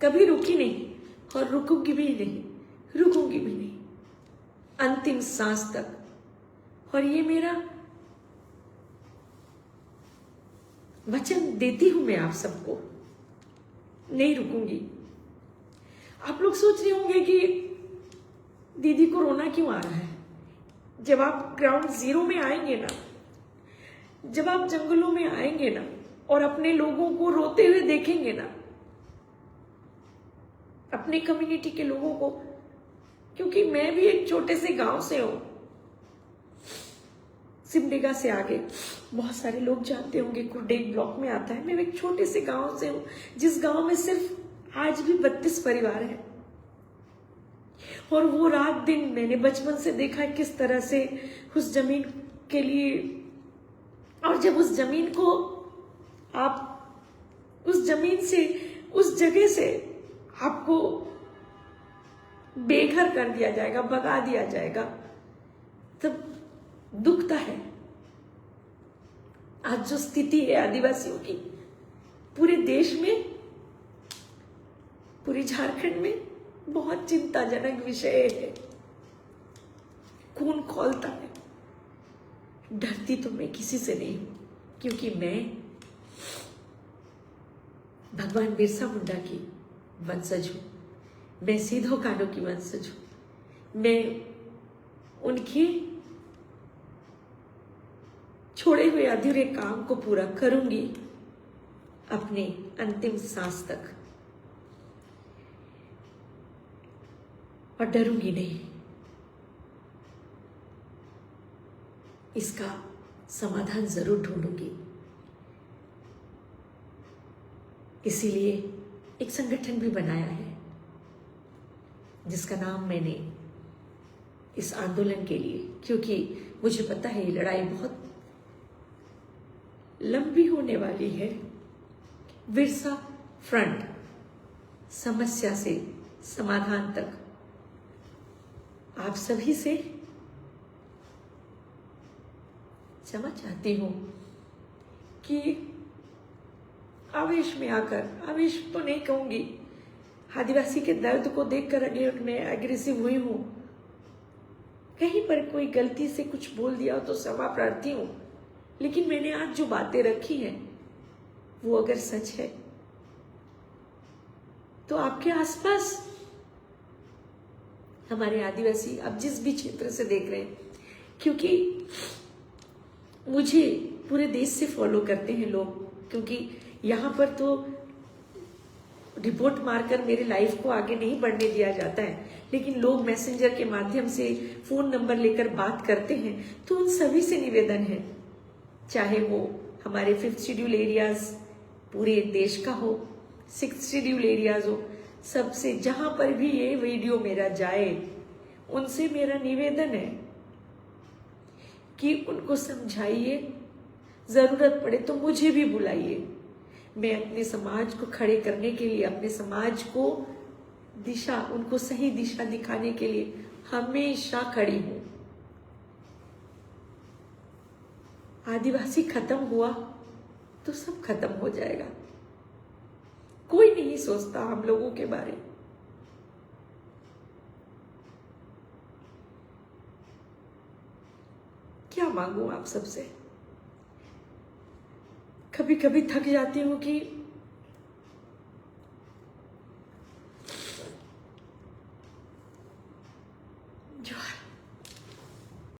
कभी रुकी नहीं, और रुकूंगी भी नहीं, रुकूंगी भी नहीं, अंतिम सांस तक। और ये मेरा वचन देती हूं मैं आप सबको, नहीं रुकूंगी। आप लोग सोच रहे होंगे कि दीदी को रोना क्यों आ रहा है। जब आप ग्राउंड जीरो में आएंगे ना, जब आप जंगलों में आएंगे ना, और अपने लोगों को रोते हुए देखेंगे ना, अपने कम्युनिटी के लोगों को, क्योंकि मैं भी एक छोटे से गांव से हूं, सिमडेगा से आगे, बहुत सारे लोग जानते होंगे, कुरडेग ब्लॉक में आता है। मैं एक छोटे से गांव से हूं, जिस गांव में सिर्फ आज भी 32 परिवार हैं। और वो रात दिन मैंने बचपन से देखा किस तरह से उस जमीन के लिए, और जब उस जमीन को आप, उस जमीन से, उस जगह से आपको बेघर कर दिया जाएगा, भगा दिया जाएगा, तब दुखता है। आज जो स्थिति है आदिवासियों की पूरे देश में, पूरे झारखंड में, बहुत चिंताजनक विषय है। खून खौलता है। डरती तो मैं किसी से नहीं हूं, क्योंकि मैं भगवान बिरसा मुंडा की वंशज हूं, मैं सिद्धो कान्हू की वंशज हूं। मैं उनके छोड़े हुए अधूरे काम को पूरा करूंगी अपने अंतिम सांस तक, और डरूंगी नहीं। इसका समाधान जरूर ढूंढूंगी। इसीलिए एक संगठन भी बनाया है, जिसका नाम मैंने इस आंदोलन के लिए, क्योंकि मुझे पता है ये लड़ाई बहुत लंबी होने वाली है। बिरसा फ्रंट, समस्या से समाधान तक। आप सभी से क्षमा चाहती हूं कि आवेश में आकर, आवेश तो नहीं कहूंगी, आदिवासी के दर्द को देखकर अगर मैं एग्रेसिव हुई हूं, कहीं पर कोई गलती से कुछ बोल दिया हो तो क्षमा प्रार्थी हूं। लेकिन मैंने आज जो बातें रखी हैं वो अगर सच है तो आपके आसपास हमारे आदिवासी, आप जिस भी क्षेत्र से देख रहे हैं, क्योंकि मुझे पूरे देश से फॉलो करते हैं लोग, क्योंकि यहाँ पर तो रिपोर्ट मारकर मेरे लाइफ को आगे नहीं बढ़ने दिया जाता है, लेकिन लोग मैसेंजर के माध्यम से फोन नंबर लेकर बात करते हैं। तो उन सभी से निवेदन है, चाहे वो हमारे 5th शेड्यूल एरियाज पूरे देश का हो, 6th शेड्यूल एरियाज हो, सबसे जहां पर भी ये वीडियो मेरा जाए, उनसे मेरा निवेदन है कि उनको समझाइए, जरूरत पड़े तो मुझे भी बुलाइए। मैं अपने समाज को खड़े करने के लिए, अपने समाज को दिशा, उनको सही दिशा दिखाने के लिए हमेशा खड़ी हूं। आदिवासी खत्म हुआ तो सब खत्म हो जाएगा। कोई नहीं सोचता हम लोगों के बारे में। क्या मांगू आप सबसे? कभी कभी थक जाती हूँ कि